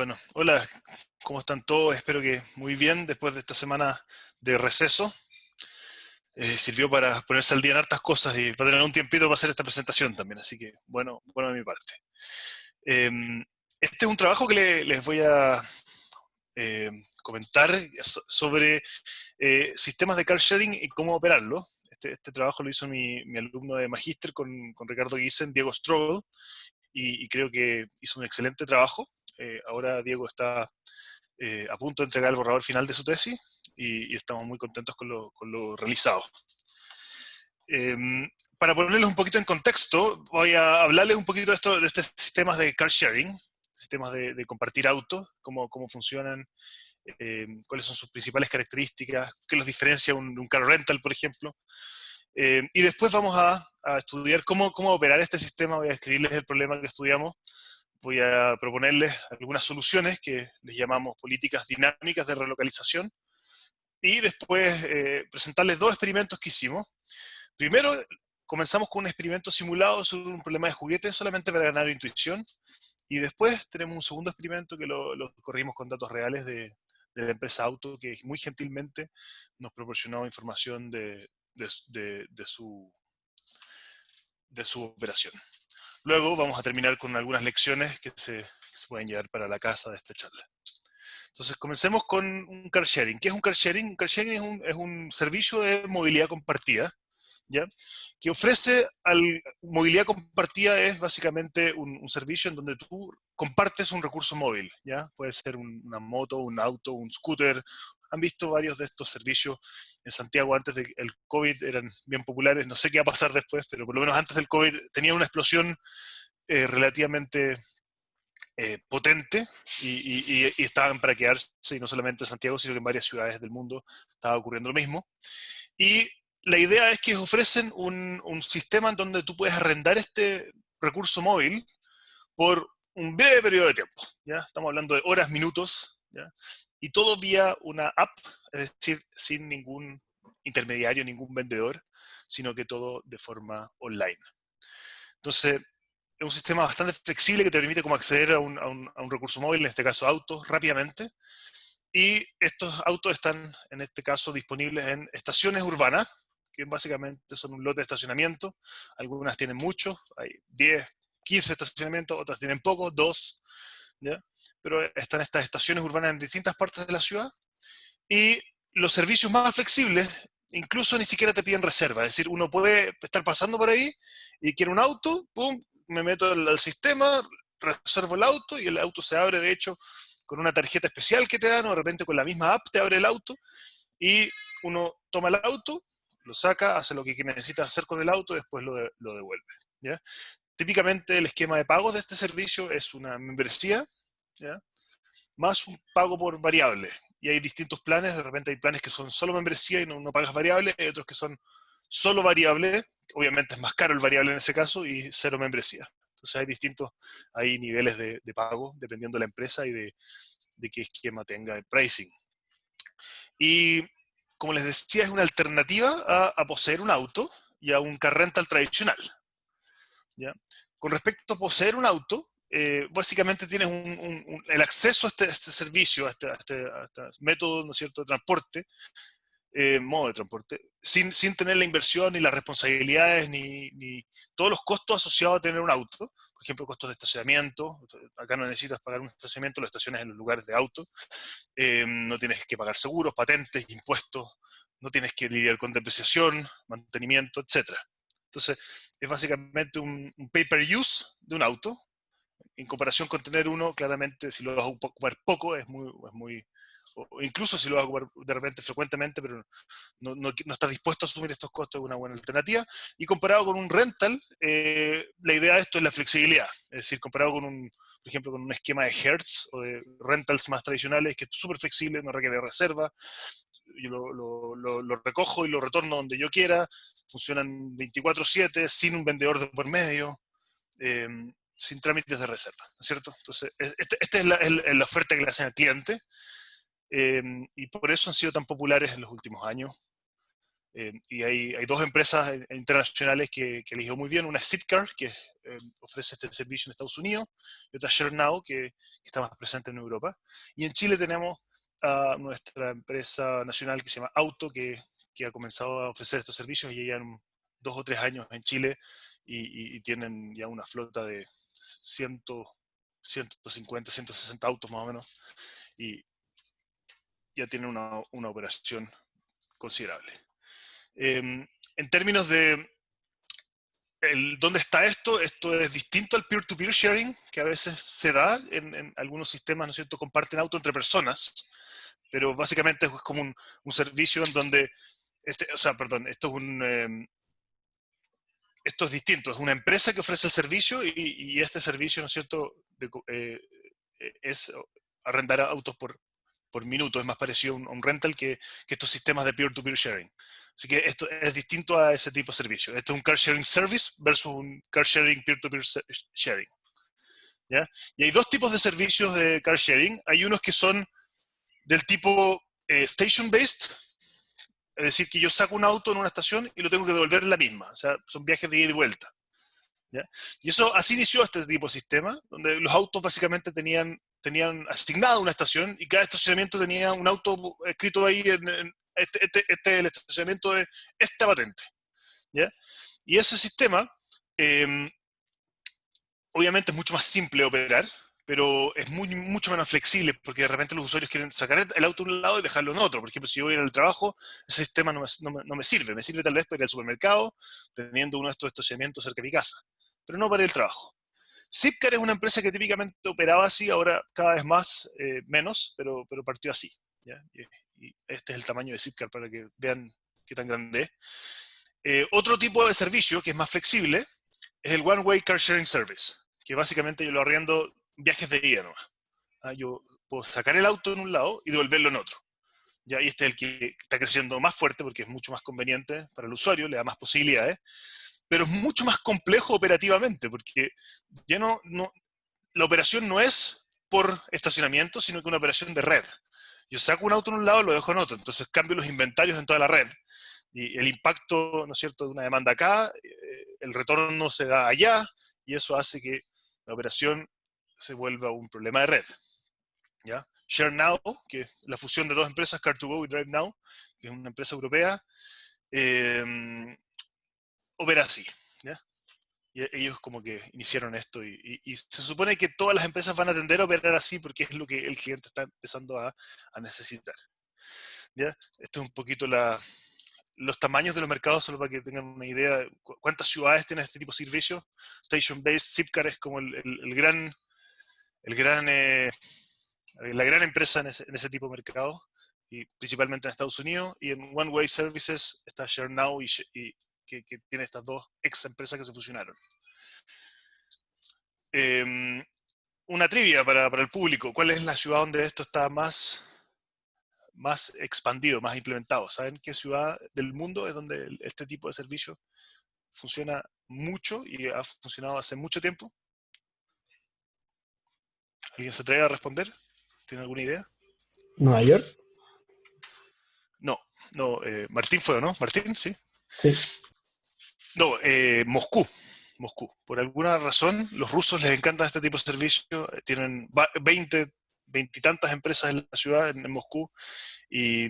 Bueno, hola, ¿cómo están todos? Espero que muy bien después de esta semana de receso. Sirvió para ponerse al día en hartas cosas y para tener un tiempito para hacer esta presentación también, así que bueno de mi parte. Eh, este es un trabajo que les voy a eh, comentar sobre sistemas de car sharing y cómo operarlo. Este trabajo lo hizo mi alumno de magíster con Ricardo Guisen, Diego Strobel, y creo que hizo un excelente trabajo. Ahora Diego está a punto de entregar el borrador final de su tesis y estamos muy contentos con lo realizado. Eh, para ponerles un poquito en contexto, voy a hablarles un poquito de estos sistemas de car sharing, sistemas de compartir autos, cómo funcionan, cuáles son sus principales características, qué los diferencia de un car rental, por ejemplo. Y después vamos a estudiar cómo operar este sistema. Voy a describirles el problema que estudiamos. Voy a proponerles algunas soluciones que les llamamos políticas dinámicas de relocalización y después presentarles dos experimentos que hicimos. Primero, comenzamos con un experimento simulado sobre un problema de juguetes solamente para ganar intuición, y después tenemos un segundo experimento que lo corrimos con datos reales de la empresa Auto, que muy gentilmente nos proporcionó información de su operación. Luego vamos a terminar con algunas lecciones que se pueden llevar para la casa de esta charla. Entonces, comencemos con un car sharing. ¿Qué es un car sharing? Un car sharing es un servicio de movilidad compartida, ¿ya? Que ofrece movilidad compartida es básicamente un servicio en donde tú compartes un recurso móvil, ¿ya? Puede ser una moto, un auto, un scooter. Han visto varios de estos servicios en Santiago antes del COVID, eran bien populares. No sé qué va a pasar después, pero por lo menos antes del COVID tenían una explosión relativamente potente y estaban para quedarse, y no solamente en Santiago, sino que en varias ciudades del mundo estaba ocurriendo lo mismo. Y la idea es que ofrecen un sistema en donde tú puedes arrendar este recurso móvil por un breve periodo de tiempo, ¿ya? Estamos hablando de horas, minutos, ¿ya? Y todo vía una app, es decir, sin ningún intermediario, ningún vendedor, sino que todo de forma online. Entonces, es un sistema bastante flexible que te permite como acceder a un recurso móvil, en este caso autos, rápidamente. Y estos autos están, en este caso, disponibles en estaciones urbanas, que básicamente son un lote de estacionamiento. Algunas tienen muchos, hay 10, 15 estacionamientos, otras tienen pocos, 2, ¿ya? Pero están estas estaciones urbanas en distintas partes de la ciudad. Y los servicios más flexibles incluso ni siquiera te piden reserva. Es decir, uno puede estar pasando por ahí y quiere un auto, pum, me meto al sistema, reservo el auto y el auto se abre, de hecho, con una tarjeta especial que te dan, o de repente con la misma app te abre el auto y uno toma el auto, lo saca, hace lo que necesita hacer con el auto y después lo devuelve, ¿ya? Típicamente el esquema de pagos de este servicio es una membresía, ¿ya? Más un pago por variable. Y hay distintos planes, de repente hay planes que son solo membresía y no pagas variable, hay otros que son solo variable, obviamente es más caro el variable en ese caso, y cero membresía. Entonces hay niveles de pago dependiendo de la empresa y de qué esquema tenga el pricing. Y como les decía, es una alternativa a poseer un auto y a un car rental tradicional, ¿ya? Con respecto a poseer un auto, básicamente tienes el acceso a este servicio, a este método, ¿no es cierto?, de transporte, modo de transporte, sin tener la inversión ni las responsabilidades ni todos los costos asociados a tener un auto. Por ejemplo, costos de estacionamiento. Acá no necesitas pagar un estacionamiento, lo estacionas en los lugares de auto. No tienes que pagar seguros, patentes, impuestos. No tienes que lidiar con depreciación, mantenimiento, etcétera. Entonces, es básicamente un pay-per-use de un auto. En comparación con tener uno, claramente, si lo vas a ocupar poco, es muy o incluso si lo vas a ocupar de repente frecuentemente, pero no estás dispuesto a asumir estos costos, es una buena alternativa. Y comparado con un rental, la idea de esto es la flexibilidad. Es decir, comparado por ejemplo, con un esquema de Hertz o de rentals más tradicionales, que es súper flexible, no requiere reserva, yo lo recojo y lo retorno donde yo quiera, funcionan 24/7, sin un vendedor de por medio, eh, sin trámites de reserva, ¿no es cierto? Entonces, esta es la oferta que le hacen al cliente, y por eso han sido tan populares en los últimos años. Y hay dos empresas internacionales que eligió muy bien. Una es Zipcar, que ofrece este servicio en Estados Unidos, y otra ShareNow, que está más presente en Europa. Y en Chile tenemos a nuestra empresa nacional que se llama Auto, que ha comenzado a ofrecer estos servicios y ya llevan 2 o 3 años en Chile y tienen ya una flota de 100, 150, 160 autos más o menos, y ya tienen una operación considerable. En términos de dónde está esto es distinto al peer-to-peer sharing, que a veces se da en algunos sistemas, ¿no es cierto?, comparten auto entre personas, pero básicamente es como un servicio en donde, esto es esto es distinto, es una empresa que ofrece el servicio y este servicio, ¿no es cierto?, es arrendar autos por minuto, es más parecido a un rental que estos sistemas de peer-to-peer sharing. Así que esto es distinto a ese tipo de servicio. Esto es un car sharing service versus un car sharing peer-to-peer sharing. ¿Ya? Y hay dos tipos de servicios de car sharing. Hay unos que son del tipo station-based, es decir, que yo saco un auto en una estación y lo tengo que devolver en la misma. O sea, son viajes de ida y vuelta. ¿Ya? Y eso, así inició este tipo de sistema, donde los autos básicamente tenían asignada una estación y cada estacionamiento tenía un auto escrito ahí en este el estacionamiento de esta patente. ¿Ya? Y ese sistema, eh, obviamente es mucho más simple de operar, pero es mucho menos flexible, porque de repente los usuarios quieren sacar el auto de un lado y dejarlo en otro. Por ejemplo, si yo voy a ir al trabajo, ese sistema no me sirve. Me sirve tal vez para ir al supermercado, teniendo uno de estos estacionamientos cerca de mi casa, pero no para el trabajo. Zipcar es una empresa que típicamente operaba así, ahora cada vez más, menos, pero partió así. ¿Ya? Y este es el tamaño de Zipcar para que vean qué tan grande es. Otro tipo de servicio que es más flexible es el One Way Car Sharing Service, que básicamente yo lo arriendo viajes de ida nomás. Yo puedo sacar el auto en un lado y devolverlo en otro. ¿Ya? Y este es el que está creciendo más fuerte porque es mucho más conveniente para el usuario, le da más posibilidades, pero es mucho más complejo operativamente porque ya la operación no es por estacionamiento, sino que una operación de red. Yo saco un auto en un lado y lo dejo en otro, entonces cambio los inventarios en toda la red. Y el impacto, ¿no es cierto?, de una demanda acá, el retorno se da allá, y eso hace que la operación se vuelva un problema de red. ¿Ya? ShareNow, que es la fusión de dos empresas, Car2Go y DriveNow, que es una empresa europea, opera así. ¿Ya? Y ellos como que iniciaron esto y se supone que todas las empresas van a tender a operar así porque es lo que el cliente está empezando a necesitar. ¿Ya? Esto es un poquito los tamaños de los mercados, solo para que tengan una idea de cuántas ciudades tienen este tipo de servicios. Station Based, Zipcar es como el gran, la gran empresa en ese tipo de mercado, y principalmente en Estados Unidos, y en One Way Services está ShareNow que tiene estas dos ex empresas que se fusionaron. Una trivia para el público. ¿Cuál es la ciudad donde esto está más expandido, más implementado? ¿Saben qué ciudad del mundo es donde este tipo de servicio funciona mucho y ha funcionado hace mucho tiempo? ¿Alguien se atreve a responder? ¿Tiene alguna idea? ¿Nueva York? No, no. Martín fue, ¿no? Martín, sí. Sí. No, Moscú. Moscú. Por alguna razón, los rusos les encanta este tipo de servicio. Tienen 20, 20 y tantas empresas en la ciudad, en Moscú, y,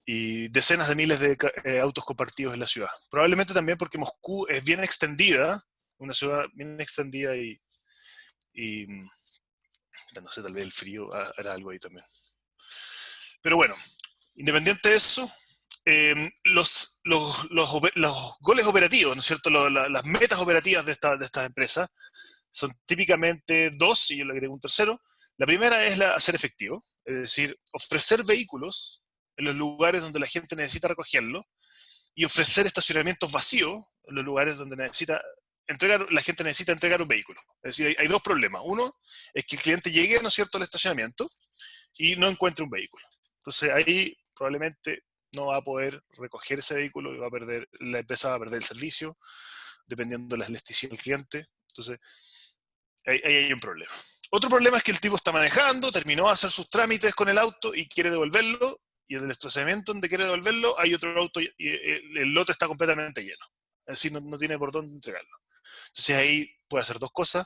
y decenas de miles de autos compartidos en la ciudad. Probablemente también porque Moscú es bien extendida, una ciudad bien extendida y no sé, tal vez el frío hará algo ahí también. Pero bueno, independiente de eso, los goles operativos, ¿no es cierto? Las metas operativas de estas empresas son típicamente dos, y yo le agrego un tercero. La primera es hacer efectivo, es decir, ofrecer vehículos en los lugares donde la gente necesita recogerlo y ofrecer estacionamientos vacíos en los lugares donde la gente necesita entregar un vehículo. Es decir, hay dos problemas. Uno es que el cliente llegue, ¿no es cierto?, al estacionamiento y no encuentre un vehículo. Entonces ahí probablemente no va a poder recoger ese vehículo y la empresa va a perder el servicio, dependiendo de la elasticidad del cliente. Entonces ahí hay un problema. Otro problema es que el tipo está manejando, terminó de hacer sus trámites con el auto y quiere devolverlo, y en el estacionamiento donde quiere devolverlo hay otro auto y el lote está completamente lleno. Es decir, no tiene por dónde entregarlo. Entonces ahí puede hacer dos cosas.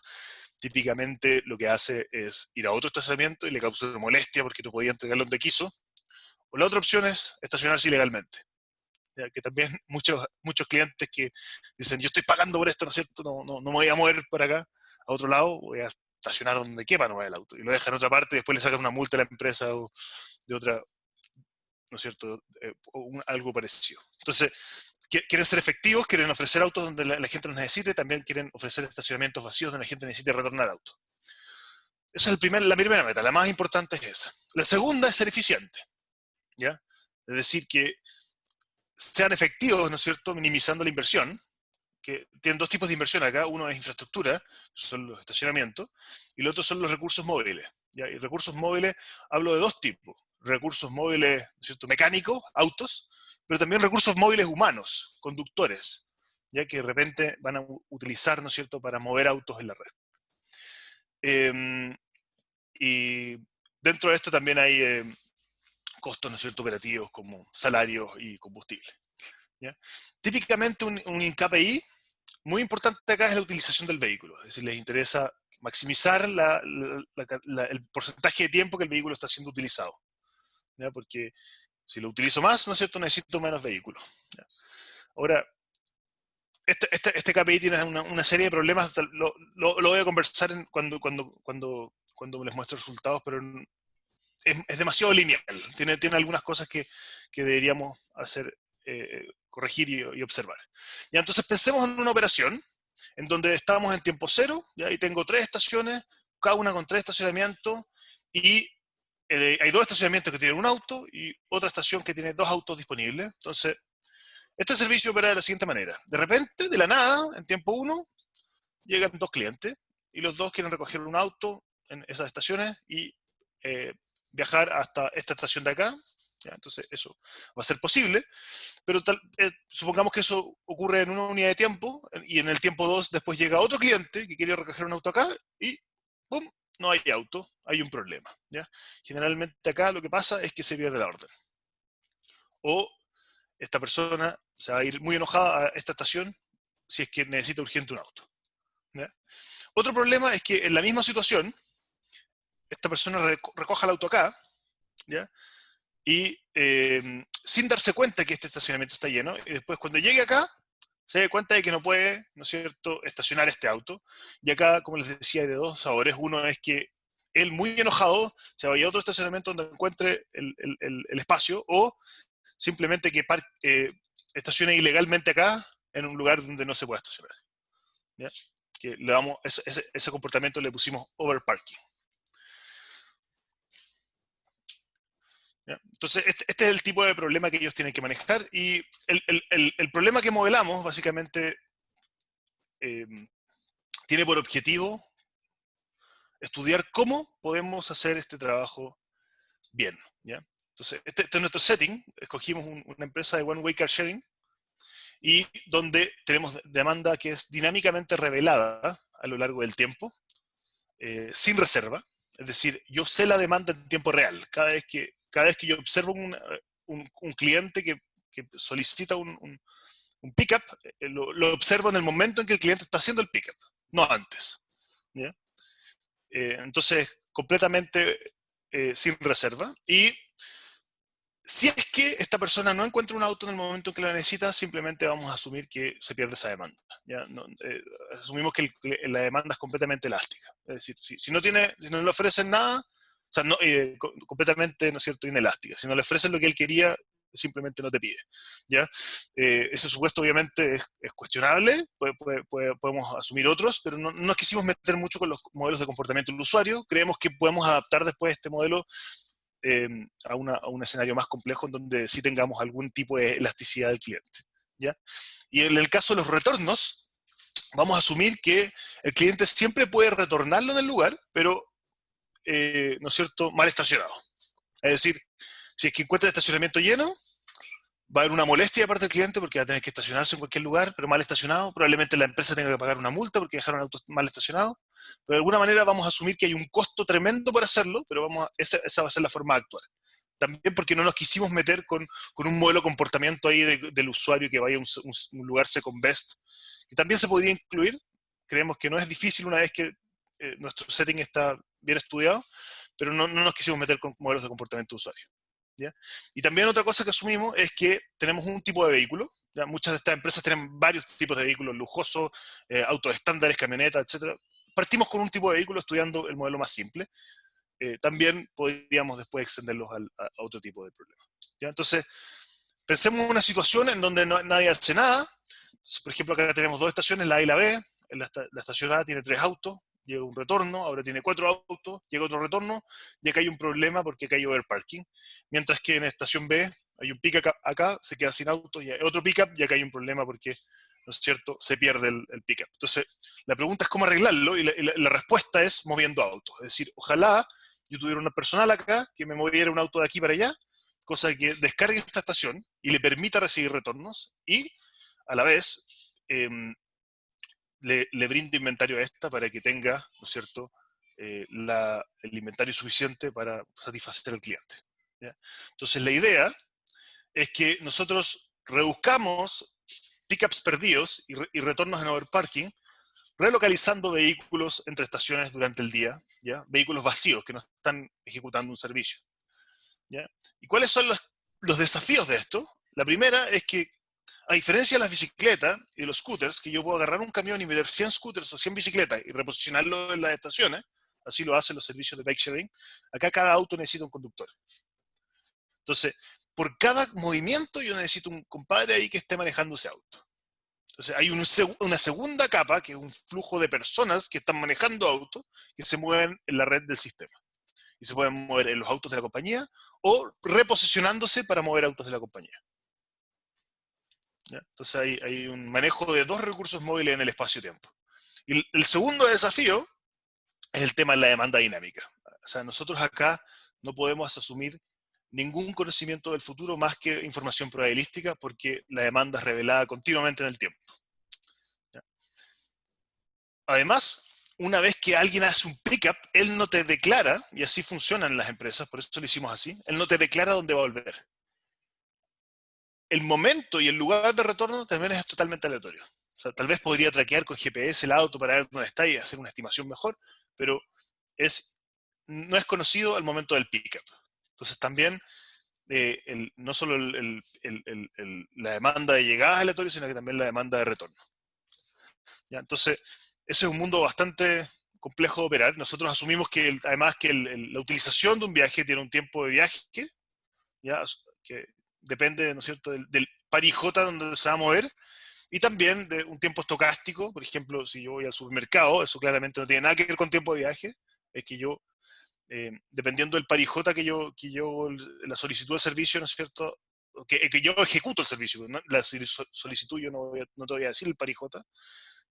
Típicamente lo que hace es ir a otro estacionamiento y le causa una molestia porque no podía entregarlo donde quiso. O la otra opción es estacionarse ilegalmente. Ya que también muchos clientes que dicen, yo estoy pagando por esto, ¿no es cierto? No me voy a mover para acá, a otro lado, voy a estacionar donde quepa no va el auto. Y lo dejan en otra parte y después le sacan una multa a la empresa o de otra, ¿no es cierto? Algo parecido. Entonces, quieren ser efectivos, quieren ofrecer autos donde la gente los necesite, también quieren ofrecer estacionamientos vacíos donde la gente necesite retornar autos. Esa es la primera meta, la más importante es esa. La segunda es ser eficiente, ¿ya? Es decir, que sean efectivos, ¿no es cierto?, minimizando la inversión, que tienen dos tipos de inversión acá. Uno es infraestructura, que son los estacionamientos, y el otro son los recursos móviles. ¿Ya? Y recursos móviles, hablo de dos tipos. Recursos móviles, ¿no es cierto?, mecánicos, autos, pero también recursos móviles humanos, conductores, ya que de repente van a utilizar, ¿no es cierto?, para mover autos en la red. Y dentro de esto también hay costos, ¿no es cierto?, operativos como salarios y combustible. ¿Ya? Típicamente un KPI muy importante acá es la utilización del vehículo, es decir, les interesa maximizar el porcentaje de tiempo que el vehículo está siendo utilizado, ¿ya? Porque si lo utilizo más, ¿no es cierto?, necesito menos vehículos. ¿Ya? Ahora, este KPI tiene una serie de problemas, lo voy a conversar cuando les muestre resultados, pero es demasiado lineal, tiene algunas cosas que deberíamos hacer, corregir y observar. Ya, entonces pensemos en una operación en donde estamos en tiempo cero, ¿ya? Y tengo 3 estaciones, cada una con 3 estacionamientos, y hay 2 estacionamientos que tienen un auto y otra estación que tiene 2 autos disponibles. Entonces, este servicio opera de la siguiente manera. De repente, de la nada, en tiempo 1, llegan 2 clientes y los 2 quieren recoger un auto en esas estaciones y viajar hasta esta estación de acá. ¿Ya? Entonces eso va a ser posible, pero supongamos que eso ocurre en una unidad de tiempo y en el tiempo 2 después llega otro cliente que quiere recoger un auto acá y ¡pum! No hay auto, hay un problema. ¿Ya? Generalmente acá lo que pasa es que se pierde la orden. O esta persona se va a ir muy enojada a esta estación si es que necesita urgente un auto. ¿Ya? Otro problema es que en la misma situación, esta persona recoja el auto acá, ¿ya? Y sin darse cuenta que este estacionamiento está lleno, y después cuando llegue acá, se da cuenta de que no puede, ¿no es cierto?, estacionar este auto. Y acá, como les decía, hay de 2 sabores. Uno es que él, muy enojado, se vaya a otro estacionamiento donde encuentre el espacio, o simplemente que estacione ilegalmente acá, en un lugar donde no se puede estacionar. ¿Ya? Que le damos ese comportamiento le pusimos overparking. ¿Ya? Entonces, este es el tipo de problema que ellos tienen que manejar, y el problema que modelamos, básicamente, tiene por objetivo estudiar cómo podemos hacer este trabajo bien. ¿Ya? Entonces, este es nuestro setting. Escogimos una empresa de One Way Car Sharing, y donde tenemos demanda que es dinámicamente revelada a lo largo del tiempo, sin reserva. Es decir, yo sé la demanda en tiempo real. Cada vez que yo observo un cliente que solicita un pickup, lo observo en el momento en que el cliente está haciendo el pickup, no antes. ¿Ya? Entonces, completamente sin reserva. Y si es que esta persona no encuentra un auto en el momento en que lo necesita, simplemente vamos a asumir que se pierde esa demanda. ¿Ya? Asumimos que la demanda es completamente elástica. Es decir, si no le ofrecen nada, o sea, completamente, ¿no es cierto?, inelástica. Si no le ofrecen lo que él quería, simplemente no te pide. ¿Ya? Ese supuesto obviamente es cuestionable, podemos asumir otros, pero no nos quisimos meter mucho con los modelos de comportamiento del usuario. Creemos que podemos adaptar después este modelo a un escenario más complejo en donde sí tengamos algún tipo de elasticidad del cliente. ¿Ya? Y en el caso de los retornos, vamos a asumir que el cliente siempre puede retornarlo en el lugar, pero, ¿no es cierto?, mal estacionado. Es decir, si es que encuentra el estacionamiento lleno, va a haber una molestia de parte del cliente porque va a tener que estacionarse en cualquier lugar, pero mal estacionado. Probablemente la empresa tenga que pagar una multa porque dejaron autos mal estacionados. Pero de alguna manera vamos a asumir que hay un costo tremendo por hacerlo, pero esa va a ser la forma de actuar. también porque no nos quisimos meter con un modelo de comportamiento ahí del usuario que vaya a un lugar second best, que también se podría incluir. Creemos que no es difícil una vez que nuestro setting está bien estudiado, pero no nos quisimos meter con modelos de comportamiento de usuario. ¿Ya? Y también otra cosa que asumimos es que tenemos un tipo de vehículo. ¿Ya? Muchas de estas empresas tienen varios tipos de vehículos lujosos, autos estándares, camionetas, etc. Partimos con un tipo de vehículo estudiando el modelo más simple. También podríamos después extenderlos a otro tipo de problemas. ¿Ya? Entonces, pensemos en una situación en donde nadie hace nada. Entonces, por ejemplo, acá tenemos dos estaciones, la A y la B. La estación A tiene 3 autos, llega un retorno, ahora tiene 4 autos, llega otro retorno, y acá hay un problema porque acá hay overparking. Mientras que en estación B hay un pick acá, se queda sin autos, y hay otro pickup, y acá hay un problema porque, ¿no es cierto?, se pierde el pickup. Entonces, la pregunta es cómo arreglarlo, y la respuesta es moviendo autos. Es decir, ojalá yo tuviera una personal acá que me moviera un auto de aquí para allá, cosa que descargue esta estación y le permita recibir retornos, y a la vez le brinde inventario a esta para que tenga, ¿no es cierto?, el inventario suficiente para satisfacer al cliente. ¿Ya? Entonces la idea es que nosotros reduzcamos pickups perdidos y retornos en overparking, relocalizando vehículos entre estaciones durante el día, ¿ya? Vehículos vacíos que no están ejecutando un servicio. ¿Ya? ¿Y cuáles son los desafíos de esto? La primera es que, a diferencia de las bicicletas y de los scooters, que yo puedo agarrar un camión y meter 100 scooters o 100 bicicletas y reposicionarlo en las estaciones, así lo hacen los servicios de bike sharing, acá cada auto necesita un conductor. Entonces, por cada movimiento yo necesito un compadre ahí que esté manejando ese auto. Entonces, hay una segunda capa, que es un flujo de personas que están manejando autos, que se mueven en la red del sistema. Y se pueden mover en los autos de la compañía o reposicionándose para mover autos de la compañía. ¿Ya? Entonces hay un manejo de dos recursos móviles en el espacio-tiempo. Y el segundo desafío es el tema de la demanda dinámica. O sea, nosotros acá no podemos asumir ningún conocimiento del futuro más que información probabilística, porque la demanda es revelada continuamente en el tiempo. ¿Ya? Además, una vez que alguien hace un pickup, él no te declara, y así funcionan las empresas, por eso lo hicimos así, él no te declara dónde va a volver. El momento y el lugar de retorno también es totalmente aleatorio. O sea, tal vez podría traquear con GPS el auto para ver dónde está y hacer una estimación mejor, pero no es conocido al momento del pickup. Entonces también no solo la demanda de llegada es aleatoria, sino que también la demanda de retorno. ¿Ya? Entonces, ese es un mundo bastante complejo de operar. Nosotros asumimos que además que la utilización de un viaje tiene un tiempo de viaje, ¿ya? Que depende, ¿no es cierto?, del par y J donde se va a mover, y también de un tiempo estocástico. Por ejemplo, si yo voy al supermercado, eso claramente no tiene nada que ver con tiempo de viaje, es que yo, dependiendo del par y J la solicitud de servicio, ¿no es cierto?, que yo ejecuto el servicio, ¿no? La solicitud yo no te voy a decir el par y J,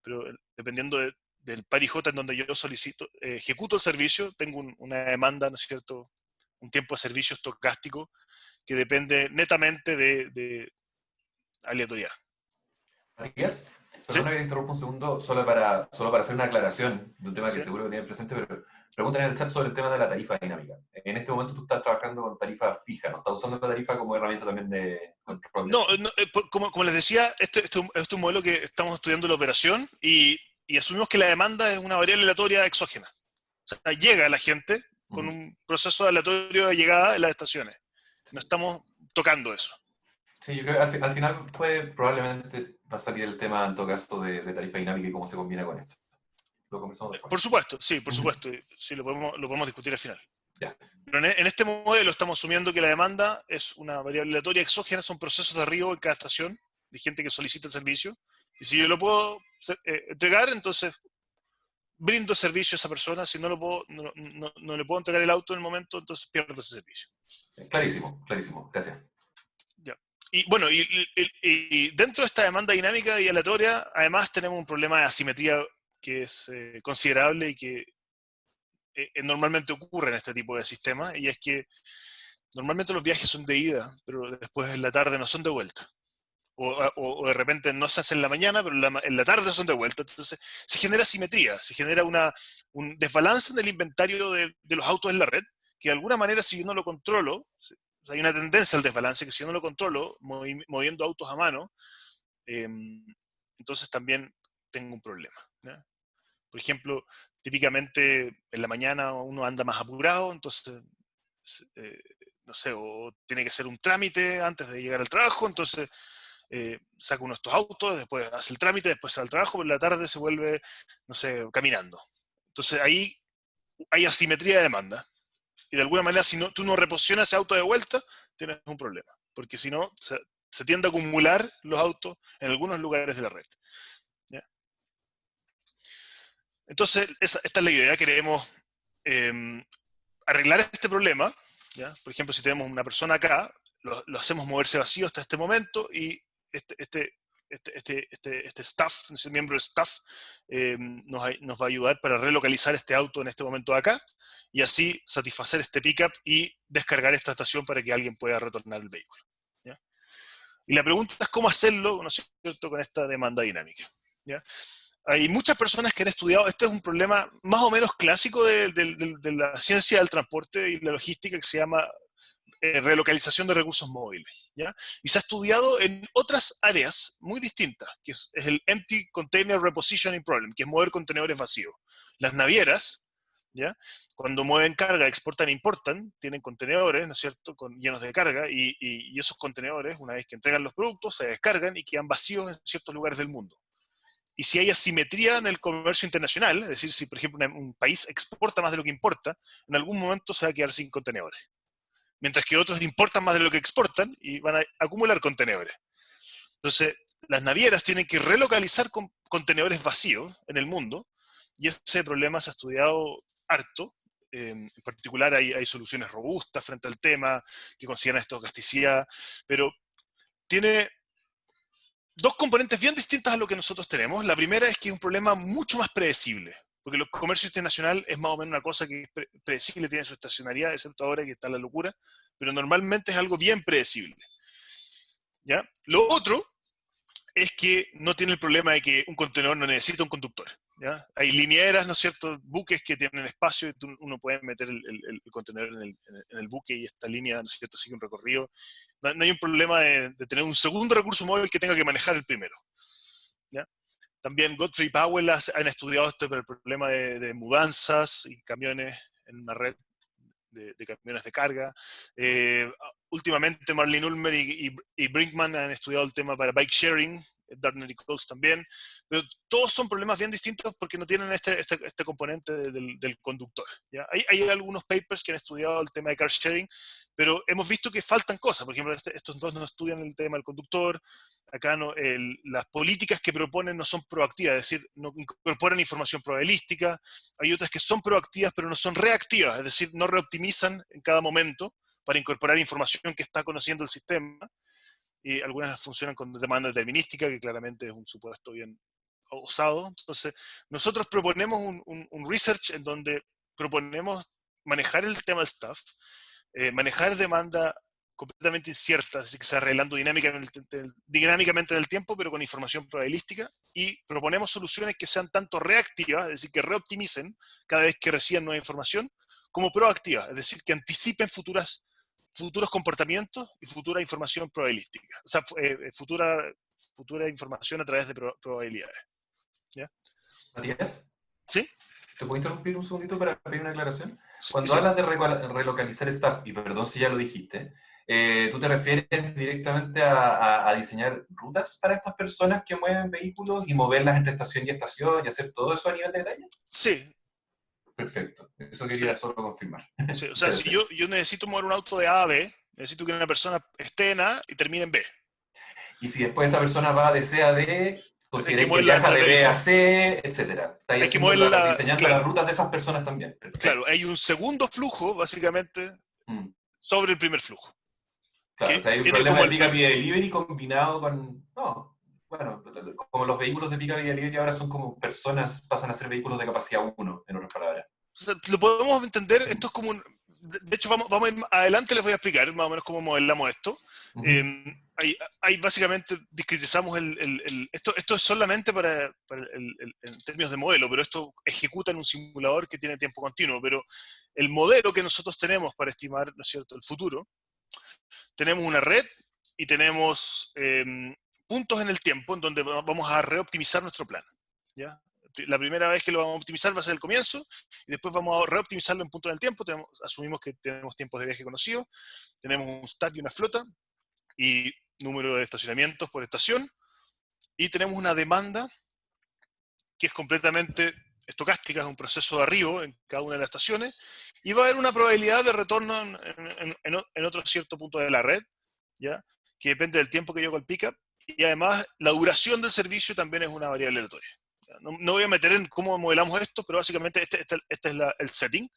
pero dependiendo del par y J en donde yo solicito, ejecuto el servicio, tengo una demanda, ¿no es cierto?, un tiempo de servicio estocástico que depende netamente de aleatoriedad. Matías, ¿Sí? perdona que te interrumpa un segundo, solo para hacer una aclaración de un tema que ¿Sí? seguro que tienes presente, pero preguntan en el chat sobre el tema de la tarifa dinámica. En este momento tú estás trabajando con tarifa fija, ¿no? Estás usando la tarifa como herramienta también de control de No, esto. como les decía, este es un modelo que estamos estudiando la operación, y asumimos que la demanda es una variable aleatoria exógena. O sea, llega la gente con Ujú. un proceso aleatorio de llegada en las estaciones. No estamos tocando eso. Sí, yo creo que al final probablemente va a salir el tema en todo caso de tarifa dinámica y cómo se combina con esto. Lo conversamos después. Por supuesto, sí, por Ujú. supuesto. Sí, lo podemos discutir al final. Ya. Pero en este modelo estamos asumiendo que la demanda es una variable aleatoria exógena, son procesos de arribo en cada estación, de gente que solicita el servicio. Y si yo lo puedo entregar, entonces brindo servicio a esa persona. Si no, no le puedo entregar el auto en el momento, entonces pierdo ese servicio. Clarísimo, clarísimo. Gracias. Ya. Y bueno, y dentro de esta demanda dinámica y aleatoria, además tenemos un problema de asimetría que es considerable y que normalmente ocurre en este tipo de sistemas, y es que normalmente los viajes son de ida, pero después en la tarde no son de vuelta. O de repente no se hace en la mañana, pero en la tarde son de vuelta. Entonces se genera asimetría, se genera un desbalance en el inventario de los autos en la red, que de alguna manera, si yo no lo controlo, sea, hay una tendencia al desbalance que si yo no lo controlo, moviendo autos a mano, entonces también tengo un problema, ¿ya? Por ejemplo, típicamente en la mañana uno anda más apurado, entonces, eh, no sé, o tiene que hacer un trámite antes de llegar al trabajo, entonces saca uno de estos autos, después hace el trámite, después sale al trabajo, por la tarde se vuelve, no sé, caminando. Entonces ahí hay asimetría de demanda. Y de alguna manera, si no, tú no reposicionas ese auto de vuelta, tienes un problema. Porque si no, se tiende a acumular los autos en algunos lugares de la red. ¿Ya? Entonces, esta es la idea. Queremos arreglar este problema. ¿Ya? Por ejemplo, si tenemos una persona acá, lo hacemos moverse vacío hasta este momento y este staff, ese miembro del staff, nos va a ayudar para relocalizar este auto en este momento de acá y así satisfacer este pickup y descargar esta estación para que alguien pueda retornar el vehículo. ¿Ya? Y la pregunta es cómo hacerlo, ¿no es cierto?, con esta demanda dinámica. ¿Ya? Hay muchas personas que han estudiado, este es un problema más o menos clásico de la ciencia del transporte y la logística que se llama relocalización de recursos móviles, ¿ya? Y se ha estudiado en otras áreas muy distintas, que es el Empty Container Repositioning Problem, que es mover contenedores vacíos. Las navieras, ¿ya? Cuando mueven carga, exportan e importan, tienen contenedores, ¿no es cierto?, llenos de carga, y esos contenedores, una vez que entregan los productos, se descargan y quedan vacíos en ciertos lugares del mundo. Y si hay asimetría en el comercio internacional, es decir, si por ejemplo un país exporta más de lo que importa, en algún momento se va a quedar sin contenedores. Mientras que otros importan más de lo que exportan y van a acumular contenedores. Entonces, las navieras tienen que relocalizar contenedores vacíos en el mundo, y ese problema se ha estudiado harto. En particular hay soluciones robustas frente al tema, que consideran estocasticidad, pero tiene dos componentes bien distintas a lo que nosotros tenemos. La primera es que es un problema mucho más predecible, porque el comercio internacional es más o menos una cosa que es predecible, tiene su estacionalidad, excepto ahora que está la locura, pero normalmente es algo bien predecible. ¿Ya? Lo otro es que no tiene el problema de que un contenedor no necesita un conductor. ¿Ya? Hay linieras, ¿no es cierto?, buques que tienen espacio y uno puede meter el contenedor en el buque y esta línea, ¿no es cierto?, sigue un recorrido. No hay un problema de tener un segundo recurso móvil que tenga que manejar el primero. ¿Ya? También Godfrey Powell han estudiado este problema de mudanzas y camiones en una red de camiones de carga. Últimamente Marlene Ulmer y Brinkman han estudiado el tema para bike sharing, Dartner y Coles también, pero todos son problemas bien distintos porque no tienen este componente del conductor. ¿Ya? Hay algunos papers que han estudiado el tema de car sharing, pero hemos visto que faltan cosas. Por ejemplo, estos dos no estudian el tema del conductor. Acá las políticas que proponen no son proactivas, es decir, no incorporan información probabilística. Hay otras que son proactivas pero no son reactivas, es decir, no reoptimizan en cada momento para incorporar información que está conociendo el sistema. Y algunas funcionan con demanda determinística, que claramente es un supuesto bien osado. Entonces, nosotros proponemos un research en donde proponemos manejar el tema del staff, manejar demanda completamente incierta, así que se arreglando dinámicamente en el tiempo, pero con información probabilística, y proponemos soluciones que sean tanto reactivas, es decir, que reoptimicen cada vez que reciban nueva información, como proactivas, es decir, que anticipen futuros comportamientos y futura información probabilística. O sea, futura información a través de probabilidades. ¿Ya? Matías, ¿Sí? ¿te puedo interrumpir un segundito para pedir una aclaración? Sí, Cuando sí. hablas de relocalizar staff, y perdón si ya lo dijiste, ¿tú te refieres directamente a diseñar rutas para estas personas que mueven vehículos y moverlas entre estación y estación y hacer todo eso a nivel de detalle? Sí, Perfecto, eso sí, quería solo confirmar. sí. O sea, si Chévere. yo necesito mover un auto de A a B, necesito que una persona esté en A y termine en B. Y si después esa persona va de C a D, Hay que consideráis que moverla viaja entre de B a medio. C, etcétera. Estáis Hay que haciendo moverla, diseñando las claro, rutas de esas personas también. claro. Perfecto. Hay un segundo flujo, básicamente, Mm. sobre el primer flujo. Claro, o Que sea, hay un tiene problema como de pick-up y delivery combinado con... No, bueno, como los vehículos de pick-up y delivery ahora son como personas, pasan a ser vehículos de capacidad 1, en otras palabras. o sea, lo podemos entender, Mm. esto es como de hecho, vamos a ir adelante, les voy a explicar más o menos cómo modelamos esto. Ujú. Ahí básicamente discretizamos esto es solamente en términos de modelo, pero esto ejecuta en un simulador que tiene tiempo continuo, pero el modelo que nosotros tenemos para estimar, ¿no es cierto?, el futuro, tenemos una red y tenemos puntos en el tiempo en donde vamos a reoptimizar nuestro plan, ¿ya? La primera vez que lo vamos a optimizar va a ser el comienzo, y después vamos a reoptimizarlo en puntos del tiempo. Asumimos que tenemos tiempos de viaje conocidos, tenemos un stack y una flota, y número de estacionamientos por estación, y tenemos una demanda que es completamente estocástica, es un proceso de arribo en cada una de las estaciones, y va a haber una probabilidad de retorno en otro cierto punto de la red, ¿ya? Que depende del tiempo que yo hago el pickup, y además la duración del servicio también es una variable aleatoria. No voy a meter en cómo modelamos esto, pero básicamente este es el setting.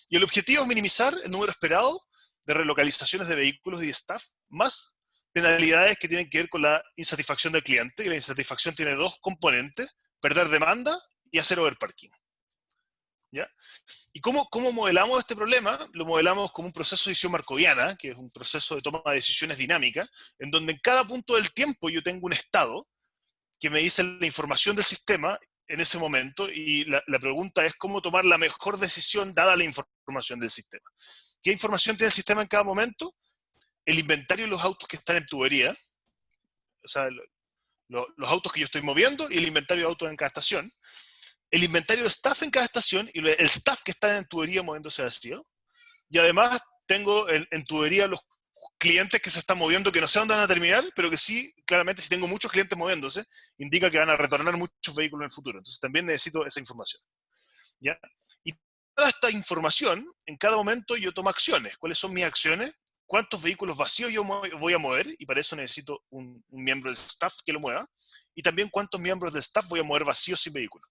Y el objetivo es minimizar el número esperado de relocalizaciones de vehículos y de staff, más penalidades que tienen que ver con la insatisfacción del cliente. Y la insatisfacción tiene dos componentes: perder demanda y hacer overparking. ¿Ya? ¿Y cómo modelamos este problema? Lo modelamos como un proceso de decisión markoviana, que es un proceso de toma de decisiones dinámica, en donde en cada punto del tiempo yo tengo un estado que me dice la información del sistema en ese momento, y la pregunta es cómo tomar la mejor decisión dada la información del sistema. ¿Qué información tiene el sistema en cada momento? El inventario de los autos que están en tubería, o sea, los autos que yo estoy moviendo, y el inventario de autos en cada estación, el inventario de staff en cada estación, y el staff que está en tubería moviéndose vacío, y además tengo en tubería los clientes que se están moviendo, que no sé dónde van a terminar, pero que sí, claramente, si tengo muchos clientes moviéndose, indica que van a retornar muchos vehículos en el futuro. Entonces también necesito esa información, ¿ya? Y toda esta información, en cada momento yo tomo acciones. ¿Cuáles son mis acciones? ¿Cuántos vehículos vacíos yo voy a mover? Y para eso necesito un miembro del staff que lo mueva. Y también cuántos miembros del staff voy a mover vacíos sin vehículos.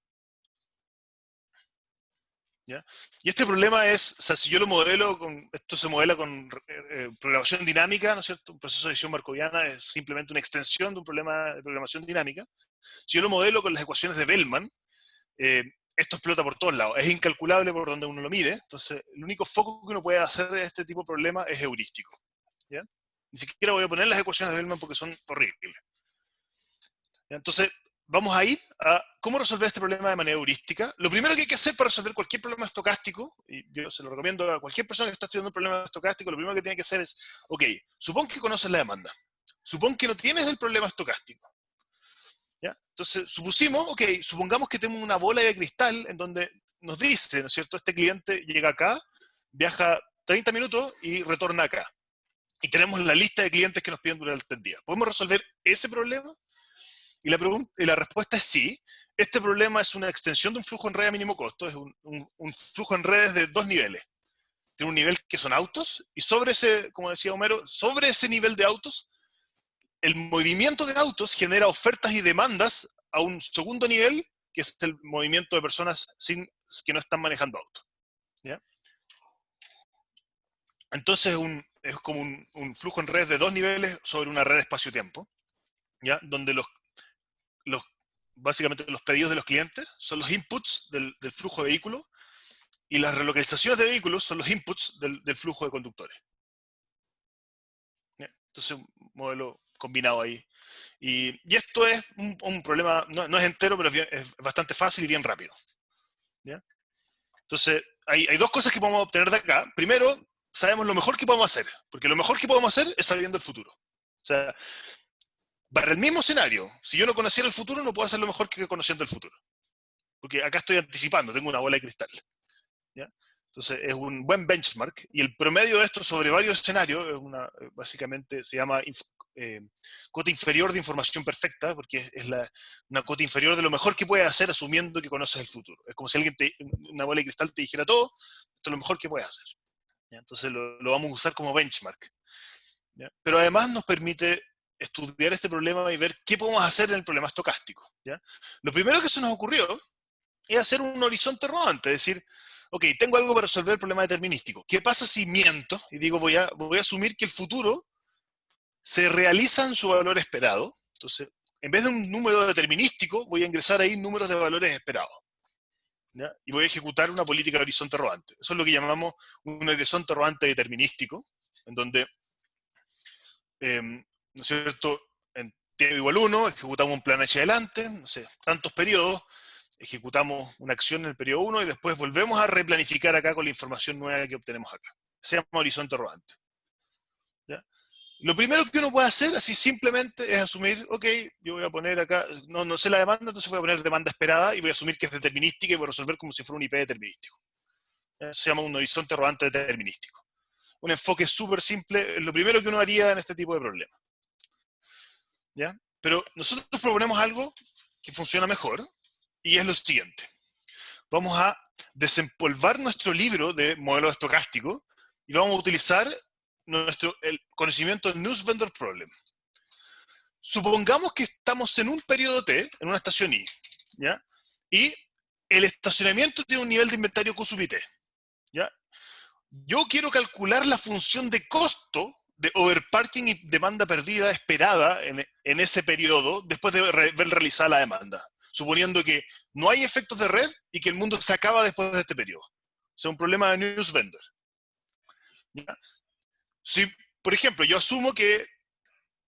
¿Ya? Y este problema es, o sea, si yo lo modelo, esto se modela con programación dinámica, ¿no es cierto? Un proceso de decisión markoviana es simplemente una extensión de un problema de programación dinámica. Si yo lo modelo con las ecuaciones de Bellman, esto explota por todos lados. Es incalculable por donde uno lo mire. Entonces, el único foco que uno puede hacer de este tipo de problema es heurístico, ¿ya? Ni siquiera voy a poner las ecuaciones de Bellman porque son horribles. ¿Ya? Entonces, vamos a ir a cómo resolver este problema de manera heurística. Lo primero que hay que hacer para resolver cualquier problema estocástico, y yo se lo recomiendo a cualquier persona que está estudiando un problema estocástico, lo primero que tiene que hacer es, ok, supón que conoces la demanda, supón que no tienes el problema estocástico, ¿ya? Entonces, supongamos que tenemos una bola de cristal en donde nos dice, ¿no es cierto?, este cliente llega acá, viaja 30 minutos y retorna acá. Y tenemos la lista de clientes que nos piden durante el día. ¿Podemos resolver ese problema? Y la respuesta es sí. Este problema es una extensión de un flujo en red a mínimo costo, es un flujo en redes de dos niveles. Tiene un nivel que son autos, y sobre ese, como decía Homero, sobre ese nivel de autos, el movimiento de autos genera ofertas y demandas a un segundo nivel, que es el movimiento de personas que no están manejando autos, ¿ya? Entonces es como un flujo en redes de dos niveles sobre una red espacio-tiempo, ¿ya? Donde básicamente los pedidos de los clientes son los inputs del flujo de vehículos, y las relocalizaciones de vehículos son los inputs del flujo de conductores. ¿Ya? Entonces, un modelo combinado ahí. Y esto es un problema, no es entero, pero es bastante fácil y bien rápido. ¿Ya? Entonces, hay dos cosas que podemos obtener de acá. Primero, sabemos lo mejor que podemos hacer, porque lo mejor que podemos hacer es sabiendo el futuro. O sea, para el mismo escenario, si yo no conociera el futuro, no puedo hacer lo mejor que conociendo el futuro. Porque acá estoy anticipando, tengo una bola de cristal, ¿ya? Entonces es un buen benchmark, y el promedio de esto sobre varios escenarios es básicamente se llama cota inferior de información perfecta, porque es una cota inferior de lo mejor que puedes hacer asumiendo que conoces el futuro. Es como si una bola de cristal te dijera todo, esto es lo mejor que puedes hacer, ¿ya? Entonces lo vamos a usar como benchmark, ¿ya? Pero además nos permite estudiar este problema y ver qué podemos hacer en el problema estocástico, ¿ya? Lo primero que se nos ocurrió es hacer un horizonte rodante, es decir, ok, tengo algo para resolver el problema determinístico. ¿Qué pasa si miento y digo voy a asumir que el futuro se realiza en su valor esperado? Entonces, en vez de un número determinístico, voy a ingresar ahí números de valores esperados, ¿ya? Y voy a ejecutar una política de horizonte rodante. Eso es lo que llamamos un horizonte rodante determinístico, en donde, ¿no es cierto?, en t igual 1, ejecutamos un plan hacia adelante, no sé, tantos periodos, ejecutamos una acción en el periodo 1 y después volvemos a replanificar acá con la información nueva que obtenemos acá. Se llama horizonte rodante, ¿ya? Lo primero que uno puede hacer, así simplemente, es asumir, ok, yo voy a poner acá, no sé la demanda, entonces voy a poner demanda esperada y voy a asumir que es determinística y voy a resolver como si fuera un IP determinístico. Eso se llama un horizonte rodante determinístico. Un enfoque súper simple, es lo primero que uno haría en este tipo de problemas. ¿Ya? Pero nosotros proponemos algo que funciona mejor y es lo siguiente. Vamos a desempolvar nuestro libro de modelo estocástico y vamos a utilizar el conocimiento del News Vendor Problem. Supongamos que estamos en un periodo T, en una estación I, ¿ya? Y el estacionamiento tiene un nivel de inventario Q sub IT, ¿ya? Yo quiero calcular la función de costo de overparking y demanda perdida esperada en ese periodo después de ver realizada la demanda, suponiendo que no hay efectos de red y que el mundo se acaba después de este periodo. O sea, un problema de news vendor. ¿Ya? Si, por ejemplo, yo asumo que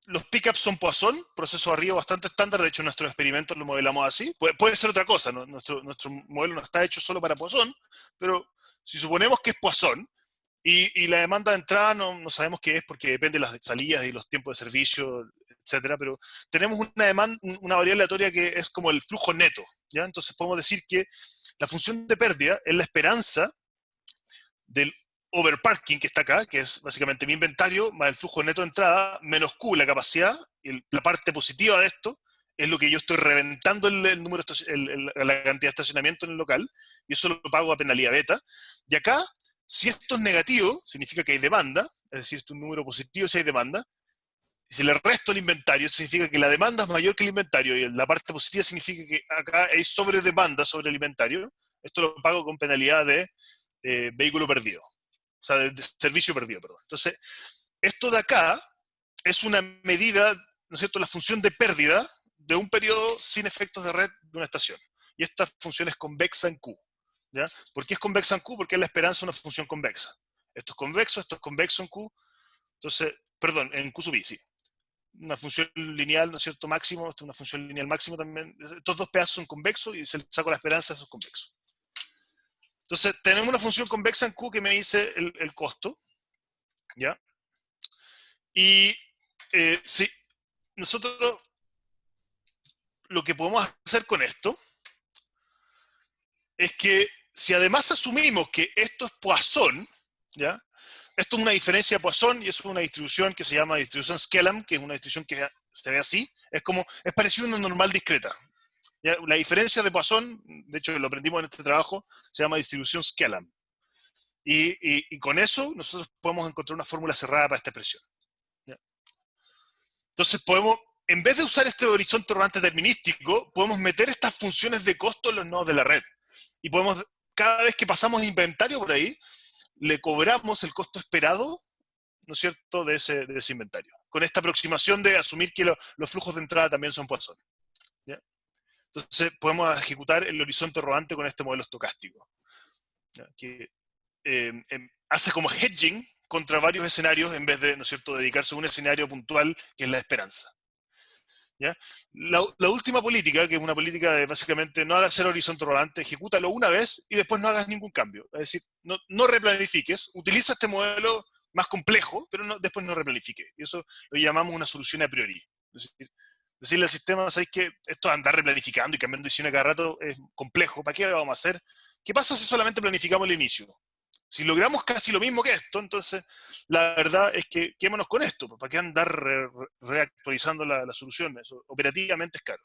los pickups son Poisson, proceso arriba bastante estándar, de hecho nuestros experimentos lo modelamos así, puede ser otra cosa, ¿no? Nuestro modelo no está hecho solo para Poisson, pero si suponemos que es Poisson, y la demanda de entrada no sabemos qué es porque depende de las salidas y los tiempos de servicio, etcétera, pero tenemos una variable aleatoria que es como el flujo neto, ¿ya? Entonces podemos decir que la función de pérdida es la esperanza del overparking que está acá, que es básicamente mi inventario, más el flujo neto de entrada, menos Q, la capacidad, y la parte positiva de esto es lo que yo estoy reventando el número, la cantidad de estacionamiento en el local, y eso lo pago a penalidad beta. Y acá, si esto es negativo, significa que hay demanda, es decir, esto es un número positivo si hay demanda, y si le resto el inventario, significa que la demanda es mayor que el inventario, y la parte positiva significa que acá hay sobre demanda sobre el inventario, esto lo pago con penalidad de vehículo perdido, o sea, de servicio perdido, perdón. Entonces, esto de acá es una medida, ¿no es cierto?, la función de pérdida de un periodo sin efectos de red de una estación. Y esta función es convexa en Q. ¿Ya? ¿Por qué es convexa en Q? Porque es la esperanza de una función convexa. Esto es convexo en Q. Entonces, perdón, en Q sub I, sí. Una función lineal, ¿no es cierto?, máximo, esto es una función lineal máximo también. Estos dos pedazos son convexos y si le saco la esperanza, eso es convexo. Entonces, tenemos una función convexa en Q que me dice el costo, ¿ya? Y si nosotros lo que podemos hacer con esto es que si además asumimos que esto es Poisson, ¿ya? Esto es una diferencia de Poisson y es una distribución que se llama distribución Skellam, que es una distribución que se ve así, es parecido a una normal discreta. ¿Ya? La diferencia de Poisson, de hecho lo aprendimos en este trabajo, se llama distribución Skellam. Y con eso nosotros podemos encontrar una fórmula cerrada para esta expresión. ¿Ya? Entonces podemos, en vez de usar este horizonte rodante determinístico, podemos meter estas funciones de costo en los nodos de la red. Y podemos, cada vez que pasamos inventario por ahí, le cobramos el costo esperado, ¿no es cierto?, de ese inventario. Con esta aproximación de asumir que los flujos de entrada también son Poisson. ¿Ya? Entonces podemos ejecutar el horizonte rodante con este modelo estocástico, ¿ya? Que hace como hedging contra varios escenarios en vez de, ¿no es cierto?, dedicarse a un escenario puntual que es la esperanza. ¿Ya? La última política, que es una política de básicamente no hagas el horizonte rodante, ejecútalo una vez y después no hagas ningún cambio. Es decir, no replanifiques, utiliza este modelo más complejo, pero después no replanifiques. Y eso lo llamamos una solución a priori. Es decir, decirle al sistema, ¿sabéis que esto de andar replanificando y cambiando decisiones cada rato es complejo? ¿Para qué lo vamos a hacer? ¿Qué pasa si solamente planificamos el inicio? Si logramos casi lo mismo que esto, entonces la verdad es que quémonos con esto. ¿Para qué andar reactualizando la solución? Eso operativamente es caro.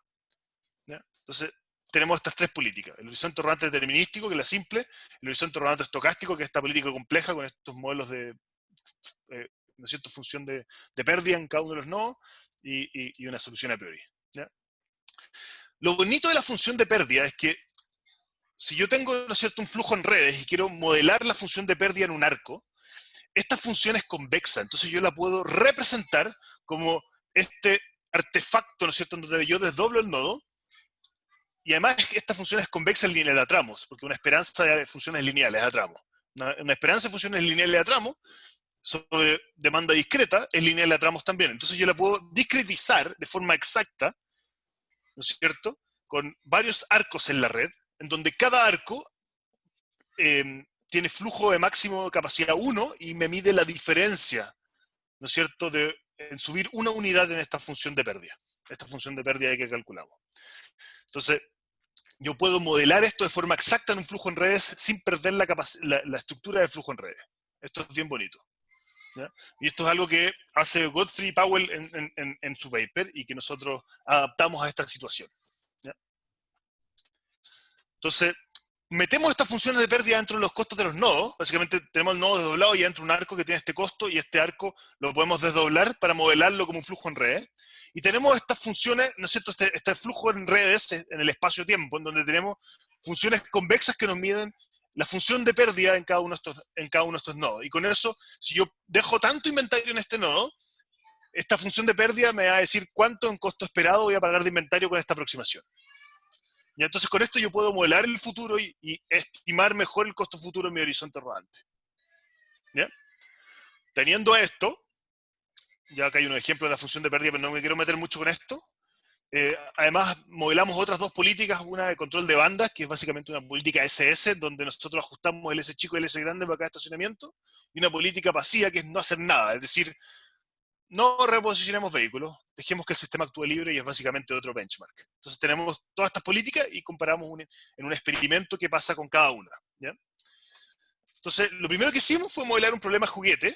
¿Ya? Entonces tenemos estas tres políticas. El horizonte rodante determinístico, que es la simple. El horizonte rodante estocástico, que es esta política compleja con estos modelos de ¿no es cierto?, función de pérdida en cada uno de los nodos y una solución a priori. ¿Ya? Lo bonito de la función de pérdida es que si yo tengo, ¿no es cierto?, un flujo en redes y quiero modelar la función de pérdida en un arco, esta función es convexa, entonces yo la puedo representar como este artefacto, ¿no es cierto?, donde yo desdoblo el nodo, y además esta función es convexa en lineal a tramos, porque una esperanza de funciones lineales a tramos. Una esperanza de funciones lineales a tramos sobre demanda discreta es lineal a tramos también. Entonces yo la puedo discretizar de forma exacta, ¿no es cierto?, con varios arcos en la red, en donde cada arco tiene flujo de máximo capacidad 1 y me mide la diferencia, ¿no es cierto?, de en subir una unidad en esta función de pérdida. Esta función de pérdida que calculamos. Entonces, yo puedo modelar esto de forma exacta en un flujo en redes sin perder la estructura de flujo en redes. Esto es bien bonito. ¿Ya? Y esto es algo que hace Godfrey Powell en su paper y que nosotros adaptamos a esta situación. ¿Ya? Entonces, metemos estas funciones de pérdida dentro de los costos de los nodos. Básicamente tenemos el nodo desdoblado y dentro un arco que tiene este costo, y este arco lo podemos desdoblar para modelarlo como un flujo en redes. Y tenemos estas funciones, ¿no es cierto?, este flujo en redes en el espacio-tiempo, en donde tenemos funciones convexas que nos miden la función de pérdida en cada uno de estos nodos. Y con eso, si yo dejo tanto inventario en este nodo, esta función de pérdida me va a decir cuánto en costo esperado voy a pagar de inventario con esta aproximación. Y entonces con esto yo puedo modelar el futuro y estimar mejor el costo futuro en mi horizonte rodante. ¿Ya? Teniendo esto, ya acá hay un ejemplo de la función de pérdida, pero no me quiero meter mucho con esto. Además, modelamos otras dos políticas, una de control de bandas, que es básicamente una política SS, donde nosotros ajustamos el S chico y el S grande para cada estacionamiento, y una política pasiva, que es no hacer nada, es decir, no reposicionemos vehículos, dejemos que el sistema actúe libre, y es básicamente otro benchmark. Entonces tenemos todas estas políticas y comparamos en un experimento qué pasa con cada una. ¿Ya? Entonces, lo primero que hicimos fue modelar un problema juguete,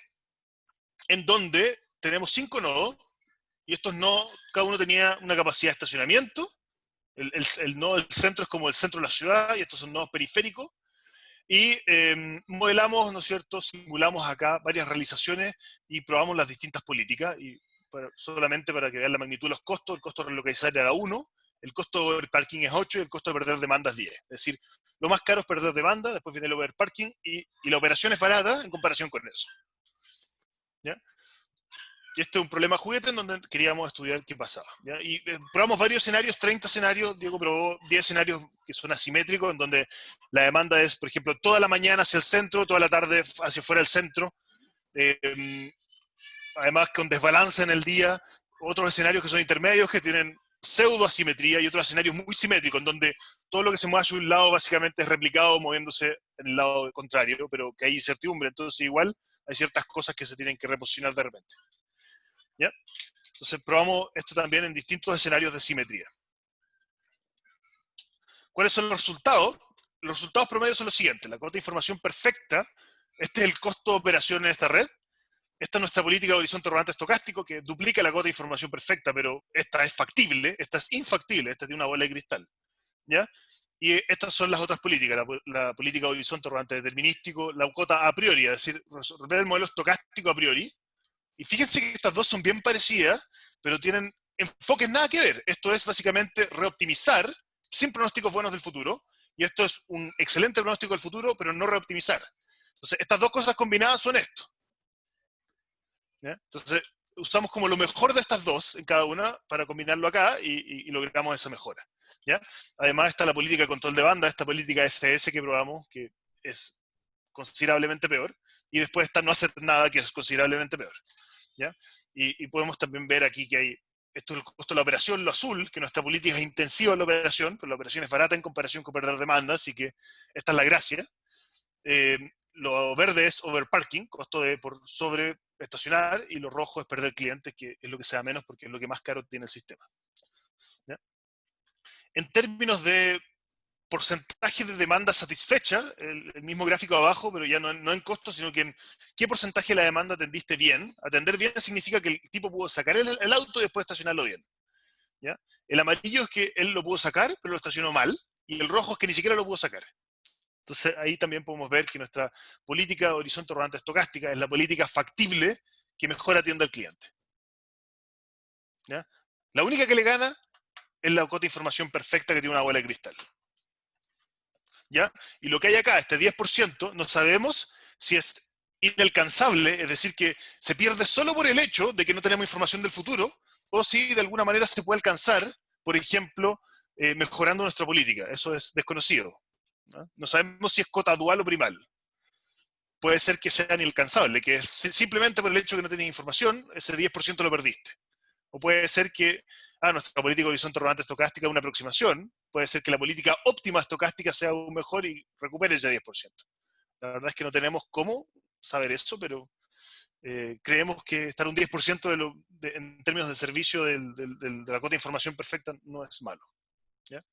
en donde tenemos 5 nodos, y estos nodos, cada uno tenía una capacidad de estacionamiento. El nodo del centro es como el centro de la ciudad, y estos son nodos periféricos. Y modelamos, ¿no es cierto?, simulamos acá varias realizaciones y probamos las distintas políticas. Y solamente para que vean la magnitud de los costos, el costo de relocalizar era 1, el costo de overparking es 8 y el costo de perder demanda es 10. Es decir, lo más caro es perder demanda, después viene el overparking y la operación es barata en comparación con eso. ¿Ya? Y este es un problema juguete en donde queríamos estudiar qué pasaba. ¿Ya? Y probamos varios escenarios, 30 escenarios. Diego probó 10 escenarios que son asimétricos, en donde la demanda es, por ejemplo, toda la mañana hacia el centro, toda la tarde hacia fuera del centro. Además, con desbalance en el día. Otros escenarios que son intermedios, que tienen pseudo asimetría, y otros escenarios muy simétricos, en donde todo lo que se mueve hacia un lado básicamente es replicado moviéndose en el lado contrario, pero que hay incertidumbre. Entonces, igual hay ciertas cosas que se tienen que reposicionar de repente. ¿Ya? Entonces probamos esto también en distintos escenarios de simetría. ¿Cuáles son los resultados? Los resultados promedios son los siguientes. La cota de información perfecta, este es el costo de operación en esta red. Esta es nuestra política de horizonte rodante estocástico, que duplica la cota de información perfecta, pero esta es factible, esta es infactible, esta tiene una bola de cristal. ¿Ya? Y estas son las otras políticas, la política de horizonte rodante determinístico, la cota a priori, es decir, resolver el modelo estocástico a priori. Y fíjense que estas dos son bien parecidas, pero tienen enfoques nada que ver. Esto es básicamente reoptimizar sin pronósticos buenos del futuro, y esto es un excelente pronóstico del futuro, pero no reoptimizar. Entonces, estas dos cosas combinadas son esto. ¿Ya? Entonces, usamos como lo mejor de estas dos en cada una para combinarlo acá y logramos esa mejora. ¿Ya? Además está la política de control de banda, esta política SS que probamos, que es considerablemente peor, y después está no hacer nada, que es considerablemente peor. ¿Ya? Y podemos también ver aquí que hay, esto es el costo de la operación, lo azul, que nuestra política es intensiva en la operación, pero la operación es barata en comparación con perder demanda, así que esta es la gracia. Lo verde es overparking, costo por sobre estacionar, y lo rojo es perder clientes, que es lo que sea menos porque es lo que más caro tiene el sistema. ¿Ya? En términos de porcentaje de demanda satisfecha, el mismo gráfico abajo, pero ya no en costo, sino que en qué porcentaje de la demanda atendiste bien. Atender bien significa que el tipo pudo sacar el auto y después estacionarlo bien. ¿Ya? El amarillo es que él lo pudo sacar, pero lo estacionó mal, y el rojo es que ni siquiera lo pudo sacar. Entonces ahí también podemos ver que nuestra política de horizonte rodante estocástica es la política factible que mejor atiende al cliente. ¿Ya? La única que le gana es la cota de información perfecta, que tiene una bola de cristal. ¿Ya? Y lo que hay acá, este 10%, no sabemos si es inalcanzable, es decir, que se pierde solo por el hecho de que no tenemos información del futuro, o si de alguna manera se puede alcanzar, por ejemplo, mejorando nuestra política. Eso es desconocido. No sabemos si es cota dual o primal. Puede ser que sea inalcanzable, que simplemente por el hecho de que no tienes información, ese 10% lo perdiste. O puede ser que nuestra política de horizonte rodante estocástica es una aproximación. Puede ser que la política óptima estocástica sea aún mejor y recupere ese 10%. La verdad es que no tenemos cómo saber eso, pero creemos que estar un 10% en términos de servicio de la cota de información perfecta no es malo. ¿Ya?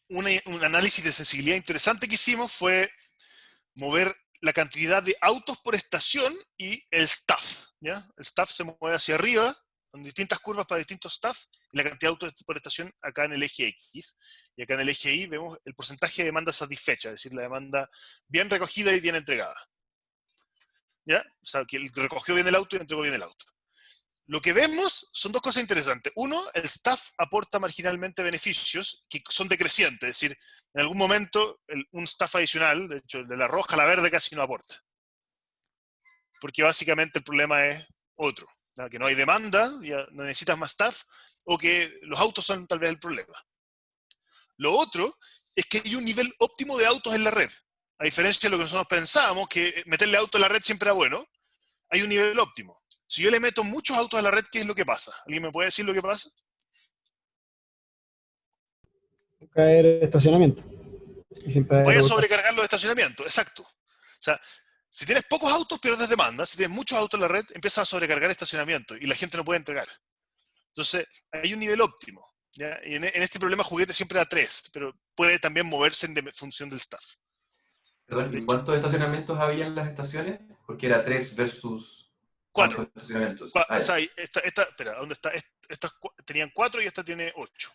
Un análisis de sensibilidad interesante que hicimos fue mover la cantidad de autos por estación y el staff. ¿Ya? El staff se mueve hacia arriba, con distintas curvas para distintos staff, y la cantidad de autos por estación acá en el eje X. Y acá en el eje Y vemos el porcentaje de demanda satisfecha, es decir, la demanda bien recogida y bien entregada. ¿Ya? O sea, que recogió bien el auto y entregó bien el auto. Lo que vemos son dos cosas interesantes. Uno, el staff aporta marginalmente beneficios que son decrecientes, es decir, en algún momento un staff adicional, de hecho, de la roja a la verde casi no aporta. Porque básicamente el problema es otro, ¿no? Que no hay demanda, ya no necesitas más staff, o que los autos son tal vez el problema. Lo otro es que hay un nivel óptimo de autos en la red. A diferencia de lo que nosotros pensábamos, que meterle autos en la red siempre era bueno, hay un nivel óptimo. Si yo le meto muchos autos a la red, ¿qué es lo que pasa? ¿Alguien me puede decir lo que pasa? Caer estacionamiento. Y siempre hay Voy a rebotaje. sobrecargar los estacionamientos, exacto. O sea, si tienes pocos autos, pierdes demanda. Si tienes muchos autos en la red, empiezas a sobrecargar estacionamiento y la gente no puede entregar. Entonces, hay un nivel óptimo. ¿Ya? Y en este problema juguete siempre da 3, pero puede también moverse en función del staff. Perdón, De ¿y hecho, cuántos estacionamientos había en las estaciones? Porque era 3 versus 4. cuántos estacionamientos. Ah, O ya. sea, espera, ¿dónde está? Estas tenían 4 y esta tiene 8.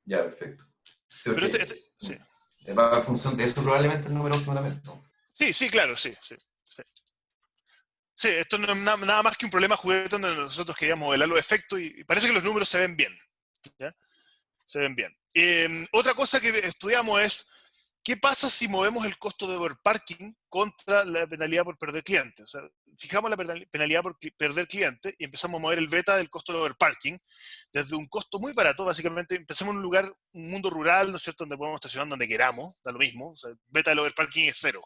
Ya, perfecto. Sí, Pero porque sí. va en función de eso probablemente el número óptimo también, ¿no? Sí, claro, sí. Sí, esto no es nada más que un problema juguete donde nosotros queríamos modelar los efectos y parece que los números se ven bien. ¿Ya? Se ven bien. Otra cosa que estudiamos es, ¿qué pasa si movemos el costo de overparking contra la penalidad por perder clientes? O sea, fijamos la penalidad por perder clientes y empezamos a mover el beta del costo de overparking desde un costo muy barato, básicamente empezamos en un lugar, un mundo rural, ¿no es cierto?, donde podemos estacionar donde queramos, da lo mismo, o sea, beta del overparking es 0.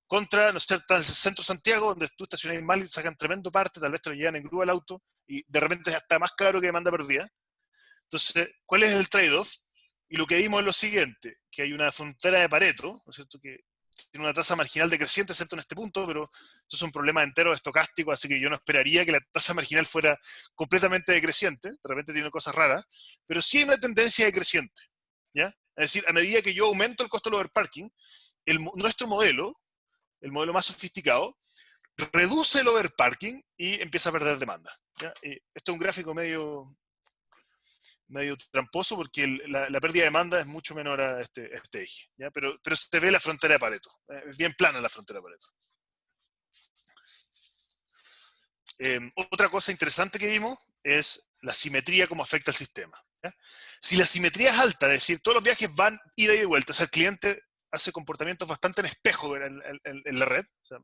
Contra, ¿no es cierto?, el centro de Santiago, donde tú estacionas mal y sacan tremendo parte, tal vez te lo llevan en grúa al auto y de repente está más caro que demanda perdida. Entonces, ¿cuál es el trade-off? Y lo que vimos es lo siguiente, que hay una frontera de Pareto, ¿no es cierto?, que tiene una tasa marginal decreciente, excepto en este punto, pero esto es un problema entero estocástico, así que yo no esperaría que la tasa marginal fuera completamente decreciente, de repente tiene cosas raras, pero sí hay una tendencia decreciente, ¿ya? Es decir, a medida que yo aumento el costo del overparking, nuestro modelo, el modelo más sofisticado, reduce el overparking y empieza a perder demanda. ¿Ya? Esto es un gráfico medio tramposo porque la pérdida de demanda es mucho menor a este eje. ¿Ya? Pero se ve la frontera de Pareto. Es bien plana la frontera de Pareto. Otra cosa interesante que vimos es la simetría, cómo afecta al sistema. ¿Ya? Si la simetría es alta, es decir, todos los viajes van ida y vuelta, o sea, el cliente hace comportamientos bastante en espejo en la red. O sea,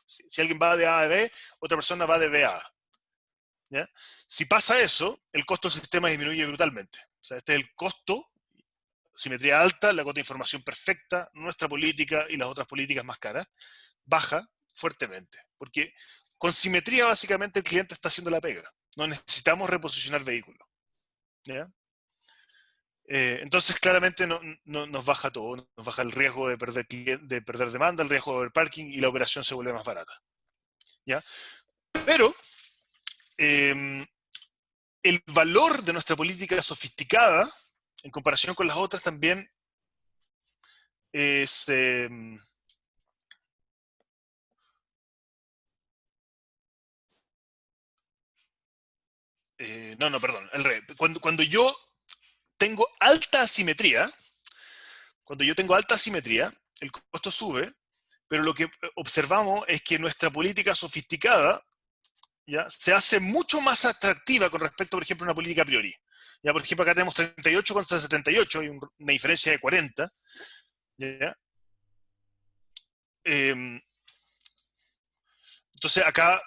si alguien va de A a B, otra persona va de B a A. ¿Ya? Si pasa eso, el costo del sistema disminuye brutalmente. O sea, este es el costo, simetría alta, la cota de información perfecta, nuestra política y las otras políticas más caras, baja fuertemente. Porque con simetría básicamente el cliente está haciendo la pega. No necesitamos reposicionar vehículos. ¿Ya? Entonces claramente nos baja todo, nos baja el riesgo de perder demanda, el riesgo de overparking y la operación se vuelve más barata. ¿Ya? Pero el valor de nuestra política sofisticada, en comparación con las otras, también es... perdón, al revés. Cuando yo tengo alta asimetría, el costo sube, pero lo que observamos es que nuestra política sofisticada ¿ya? Se hace mucho más atractiva con respecto, por ejemplo, a una política a priori. Ya, por ejemplo, acá tenemos 38 contra 78, hay una diferencia de 40. ¿Ya? Entonces, acá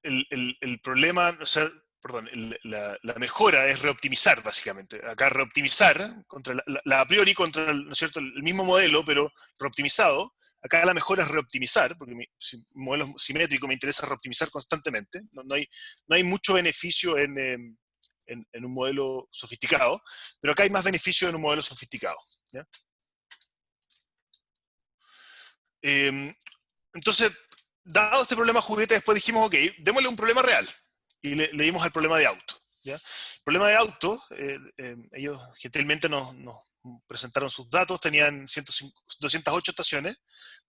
el problema, o sea, perdón, la mejora es reoptimizar, básicamente. Acá reoptimizar contra la a priori contra ¿no es cierto? El mismo modelo, pero reoptimizado. Acá la mejora es reoptimizar, porque mi modelo simétrico me interesa reoptimizar constantemente. No hay mucho beneficio en un modelo sofisticado, pero acá hay más beneficio en un modelo sofisticado. ¿Ya? Entonces, dado este problema juguete, después dijimos, ok, démosle un problema real. Y le dimos el problema de auto. ¿Ya? El problema de auto, ellos gentilmente nos presentaron sus datos, tenían 208 estaciones,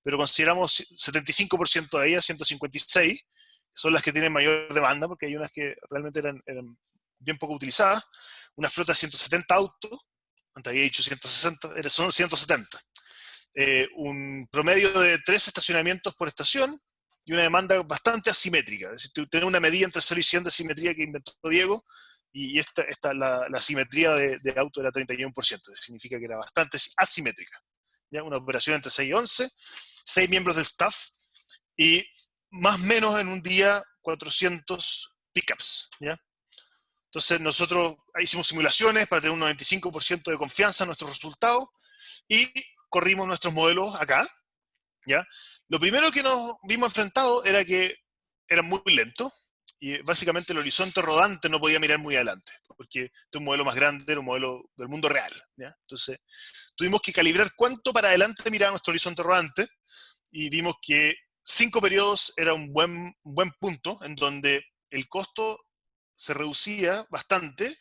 pero consideramos 75% de ellas, 156, son las que tienen mayor demanda, porque hay unas que realmente eran bien poco utilizadas. Una flota de 170 autos, antes había dicho 160, son 170. Un promedio de 3 estacionamientos por estación y una demanda bastante asimétrica. Es decir, tener una medida entre 0 y 100 de simetría que inventó Diego, y la simetría de auto era 31%. Significa que era bastante asimétrica. ¿Ya? Una operación entre 6 y 11, 6 miembros del staff y más o menos en un día 400 pickups. ¿Ya? Entonces nosotros hicimos simulaciones para tener un 95% de confianza en nuestros resultados y corrimos nuestros modelos acá. ¿Ya? Lo primero que nos vimos enfrentados era que eran muy lentos y básicamente el horizonte rodante no podía mirar muy adelante, porque este es un modelo más grande, era un modelo del mundo real. ¿Ya? Entonces tuvimos que calibrar cuánto para adelante miraba nuestro horizonte rodante y vimos que 5 periodos era un buen punto en donde el costo se reducía bastante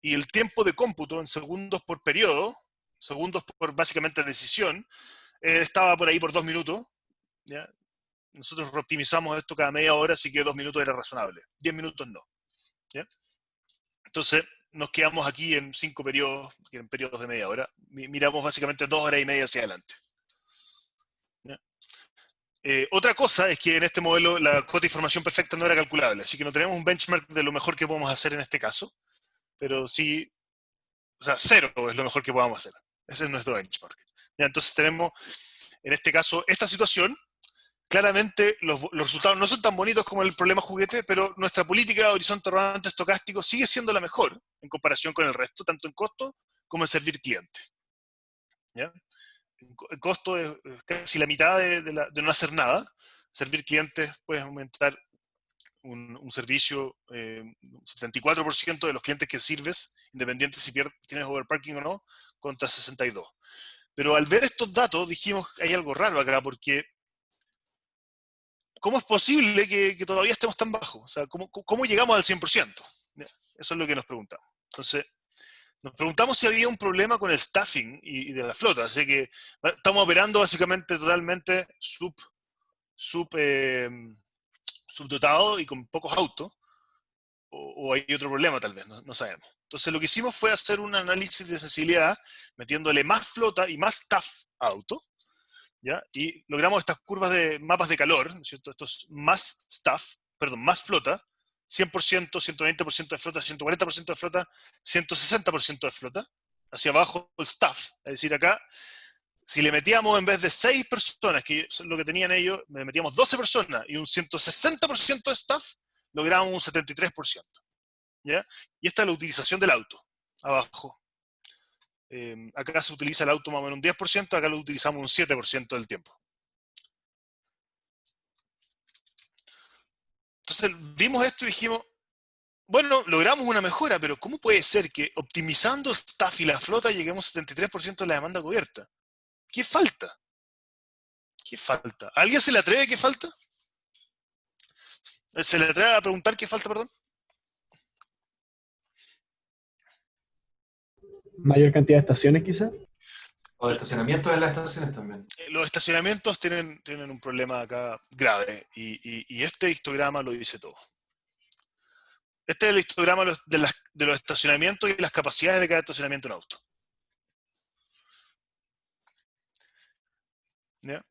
y el tiempo de cómputo en segundos por periodo, segundos por básicamente decisión, estaba por ahí por 2 minutos. ¿Ya? Nosotros optimizamos esto cada media hora, así que 2 minutos era razonable. 10 minutos no. ¿Ya? Entonces nos quedamos aquí en 5 periodos, que eran periodos de media hora. Miramos básicamente 2 horas y media hacia adelante. ¿Ya? Otra cosa es que en este modelo la cuota de información perfecta no era calculable, así que no tenemos un benchmark de lo mejor que podemos hacer en este caso, pero sí, o sea, 0 es lo mejor que podamos hacer. Ese es nuestro benchmark. ¿Ya? Entonces tenemos, en este caso, esta situación. Claramente los resultados no son tan bonitos como el problema juguete, pero nuestra política de horizonte rodante estocástico sigue siendo la mejor en comparación con el resto, tanto en costo como en servir cliente. ¿Ya? El costo es casi la mitad de no hacer nada. Servir clientes puedes aumentar un servicio, un 74% de los clientes que sirves, independiente si tienes overparking o no, contra 62. Pero al ver estos datos dijimos que hay algo raro acá, porque ¿cómo es posible que todavía estemos tan bajos? O sea, ¿cómo llegamos al 100%? Eso es lo que nos preguntamos. Entonces, nos preguntamos si había un problema con el staffing y de la flota. Así que estamos operando básicamente totalmente subdotado y con pocos autos. O hay otro problema tal vez, no sabemos. Entonces lo que hicimos fue hacer un análisis de sensibilidad metiéndole más flota y más staff a auto. ¿Ya? Y logramos estas curvas de mapas de calor, ¿no es cierto? Estos más staff, perdón, más flota, 100%, 120% de flota, 140% de flota, 160% de flota, hacia abajo el staff. Es decir, acá, si le metíamos en vez de 6 personas, que es lo que tenían ellos, le metíamos 12 personas y un 160% de staff, logramos un 73%. ¿Ya? Y esta es la utilización del auto, abajo. Acá se utiliza el auto más o menos un 10%, acá lo utilizamos un 7% del tiempo. Entonces vimos esto y dijimos, bueno, logramos una mejora, pero ¿cómo puede ser que optimizando staff y la flota lleguemos a 73% de la demanda cubierta? ¿Qué falta? ¿Qué falta? ¿A alguien se le atreve qué falta? ¿Se le atreve a preguntar qué falta, perdón? Mayor cantidad de estaciones, quizás. O de estacionamiento en las estaciones también. Los estacionamientos tienen un problema acá grave y este histograma lo dice todo. Este es el histograma de los estacionamientos y las capacidades de cada estacionamiento en auto. ¿Ya?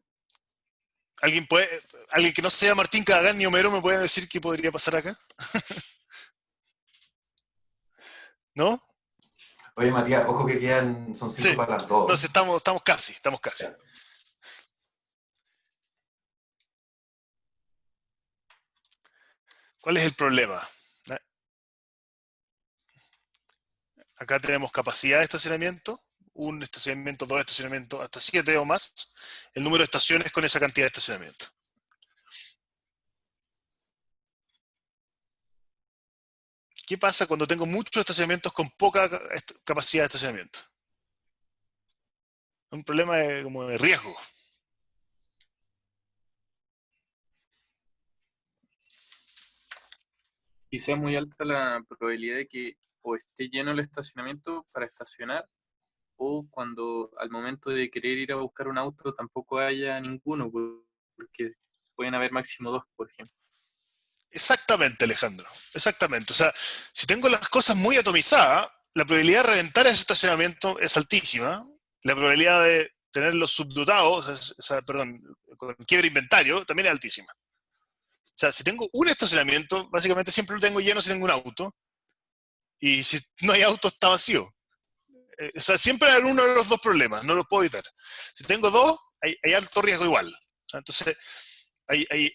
¿Alguien que no sea Martín Cadagán ni Homero me puede decir qué podría pasar acá? ¿No? Oye, Matías, ojo que son 5 Sí. para las 2. Entonces estamos casi. Ya. ¿Cuál es el problema? Acá tenemos capacidad de estacionamiento, un estacionamiento, 2 estacionamientos, hasta 7 o más, el número de estaciones con esa cantidad de estacionamiento. ¿Qué pasa cuando tengo muchos estacionamientos con poca capacidad de estacionamiento? Un problema como de riesgo. Y sea muy alta la probabilidad de que o esté lleno el estacionamiento para estacionar, o cuando al momento de querer ir a buscar un auto tampoco haya ninguno, porque pueden haber máximo dos, por ejemplo. Exactamente, Alejandro. Exactamente. O sea, si tengo las cosas muy atomizadas, la probabilidad de reventar ese estacionamiento es altísima. La probabilidad de tenerlos subdotados, perdón, con quiebre inventario, también es altísima. O sea, si tengo un estacionamiento, básicamente siempre lo tengo lleno si tengo un auto. Y si no hay auto, está vacío. O sea, siempre hay uno de los dos problemas, no los puedo evitar. Si tengo dos, hay alto riesgo igual. O sea, entonces, hay, hay,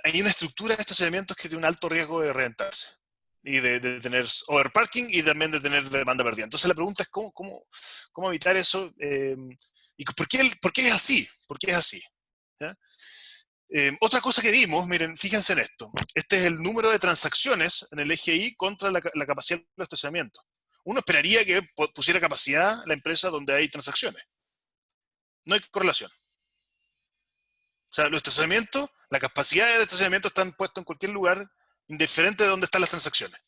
hay una estructura de estacionamientos que tiene un alto riesgo de reventarse y de tener overparking y también de tener demanda perdida. Entonces la pregunta es cómo evitar eso y por qué es así. ¿Por qué es así? ¿Ya? Otra cosa que vimos, miren, fíjense en esto. Este es el número de transacciones en el EGI contra la capacidad de estacionamiento. Uno esperaría que pusiera capacidad la empresa donde hay transacciones. No hay correlación. O sea, los estacionamientos, la capacidad de estacionamiento están puestos en cualquier lugar, indiferente de dónde están las transacciones.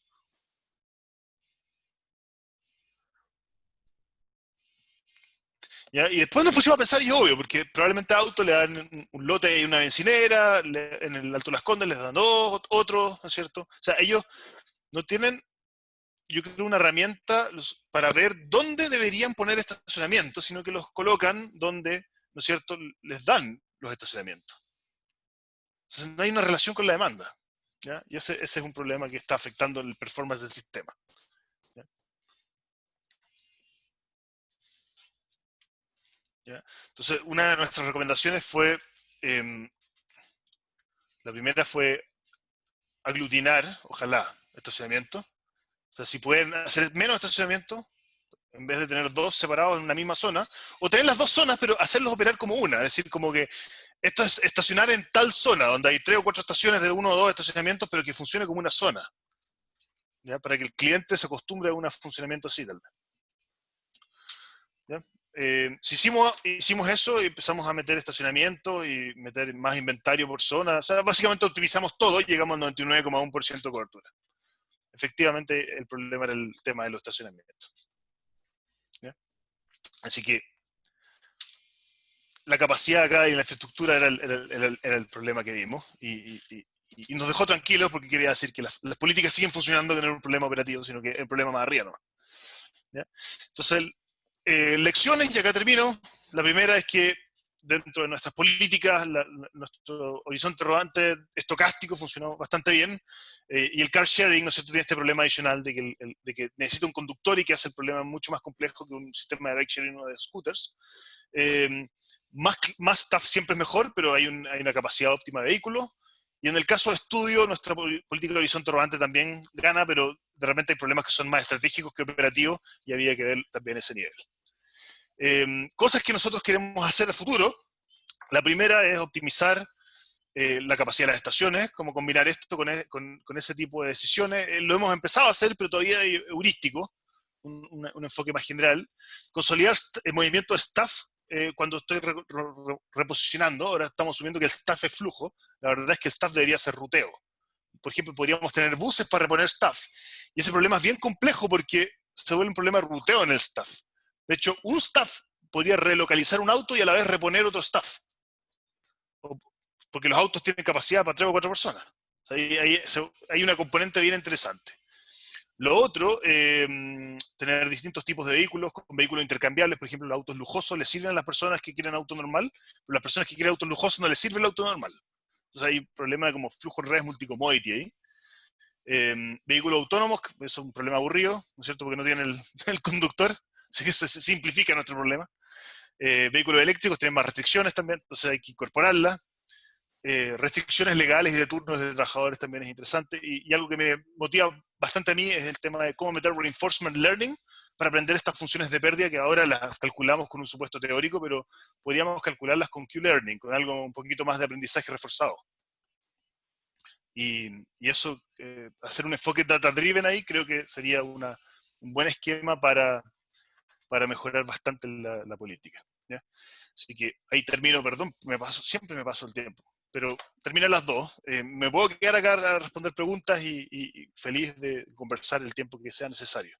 ¿Ya? Y después nos pusimos a pensar, y es obvio, porque probablemente a auto le dan un lote y una bencinera, en el Alto Las Condes les dan dos, otros, ¿no es cierto? O sea, ellos no tienen, yo creo, una herramienta para ver dónde deberían poner estacionamientos, sino que los colocan donde, ¿no es cierto?, les dan los estacionamientos. Entonces no hay una relación con la demanda. ¿Ya? Y ese es un problema que está afectando el performance del sistema. ¿Ya? ¿Ya? Entonces, una de nuestras recomendaciones fue, la primera fue aglutinar, ojalá, estacionamiento. O sea, si pueden hacer menos estacionamiento, en vez de tener dos separados en una misma zona, o tener las dos zonas, pero hacerlos operar como una, es decir, como que esto es estacionar en tal zona, donde hay 3 o 4 estaciones de uno o dos estacionamientos, pero que funcione como una zona, ¿ya? Para que el cliente se acostumbre a un funcionamiento así, tal vez. ¿Ya? Si hicimos eso y empezamos a meter estacionamiento y meter más inventario por zona, o sea, básicamente optimizamos todo y llegamos al 99,1% de cobertura. Efectivamente, el problema era el tema de los estacionamientos. ¿Ya? Así que la capacidad acá y la infraestructura era el problema que vimos y nos dejó tranquilos porque quería decir que las políticas siguen funcionando, que no era un problema operativo, sino que el problema más arriba, ¿no? ¿Ya? Entonces, lecciones, y acá termino. La primera es que dentro de nuestras políticas, nuestro horizonte rodante estocástico funcionó bastante bien, y el car sharing, ¿no es cierto?, tiene este problema adicional de que necesita un conductor y que hace el problema mucho más complejo que un sistema de bike sharing o de scooters. Más staff siempre es mejor, pero hay una capacidad óptima de vehículos. Y en el caso de estudio, nuestra política de horizonte rodante también gana, pero de repente hay problemas que son más estratégicos que operativos y había que ver también ese nivel. Cosas que nosotros queremos hacer a futuro. La primera es optimizar la capacidad de las estaciones, cómo combinar esto con ese tipo de decisiones. Lo hemos empezado a hacer, pero todavía hay heurístico, un enfoque más general. Consolidar el movimiento de staff cuando estoy reposicionando. Ahora estamos asumiendo que el staff es flujo. La verdad es que el staff debería ser ruteo. Por ejemplo, podríamos tener buses para reponer staff. Y ese problema es bien complejo porque se vuelve un problema de ruteo en el staff. De hecho, un staff podría relocalizar un auto y a la vez reponer otro staff. Porque los autos tienen capacidad para 3 o 4 personas. O sea, hay una componente bien interesante. Lo otro, tener distintos tipos de vehículos, con vehículos intercambiables. Por ejemplo, los autos lujosos les sirven a las personas que quieren auto normal, pero a las personas que quieren autos lujosos no les sirve el auto normal. Entonces hay un problema de como flujo en redes multicommodity ahí. Vehículos autónomos, eso es un problema aburrido, ¿no es cierto? Porque no tienen el conductor, así que se simplifica nuestro problema. Vehículos eléctricos tienen más restricciones también, entonces hay que incorporarlas. Restricciones legales y de turnos de trabajadores también es interesante. Y algo que me motiva bastante a mí es el tema de cómo meter reinforcement learning para aprender estas funciones de pérdida que ahora las calculamos con un supuesto teórico, pero podríamos calcularlas con Q-learning, con algo un poquito más de aprendizaje reforzado. Y eso, hacer un enfoque data-driven ahí, creo que sería un buen esquema para mejorar bastante la política. ¿Ya? Así que ahí termino, perdón, siempre me paso el tiempo. pero terminan las 2. Me puedo quedar acá a responder preguntas y feliz de conversar el tiempo que sea necesario.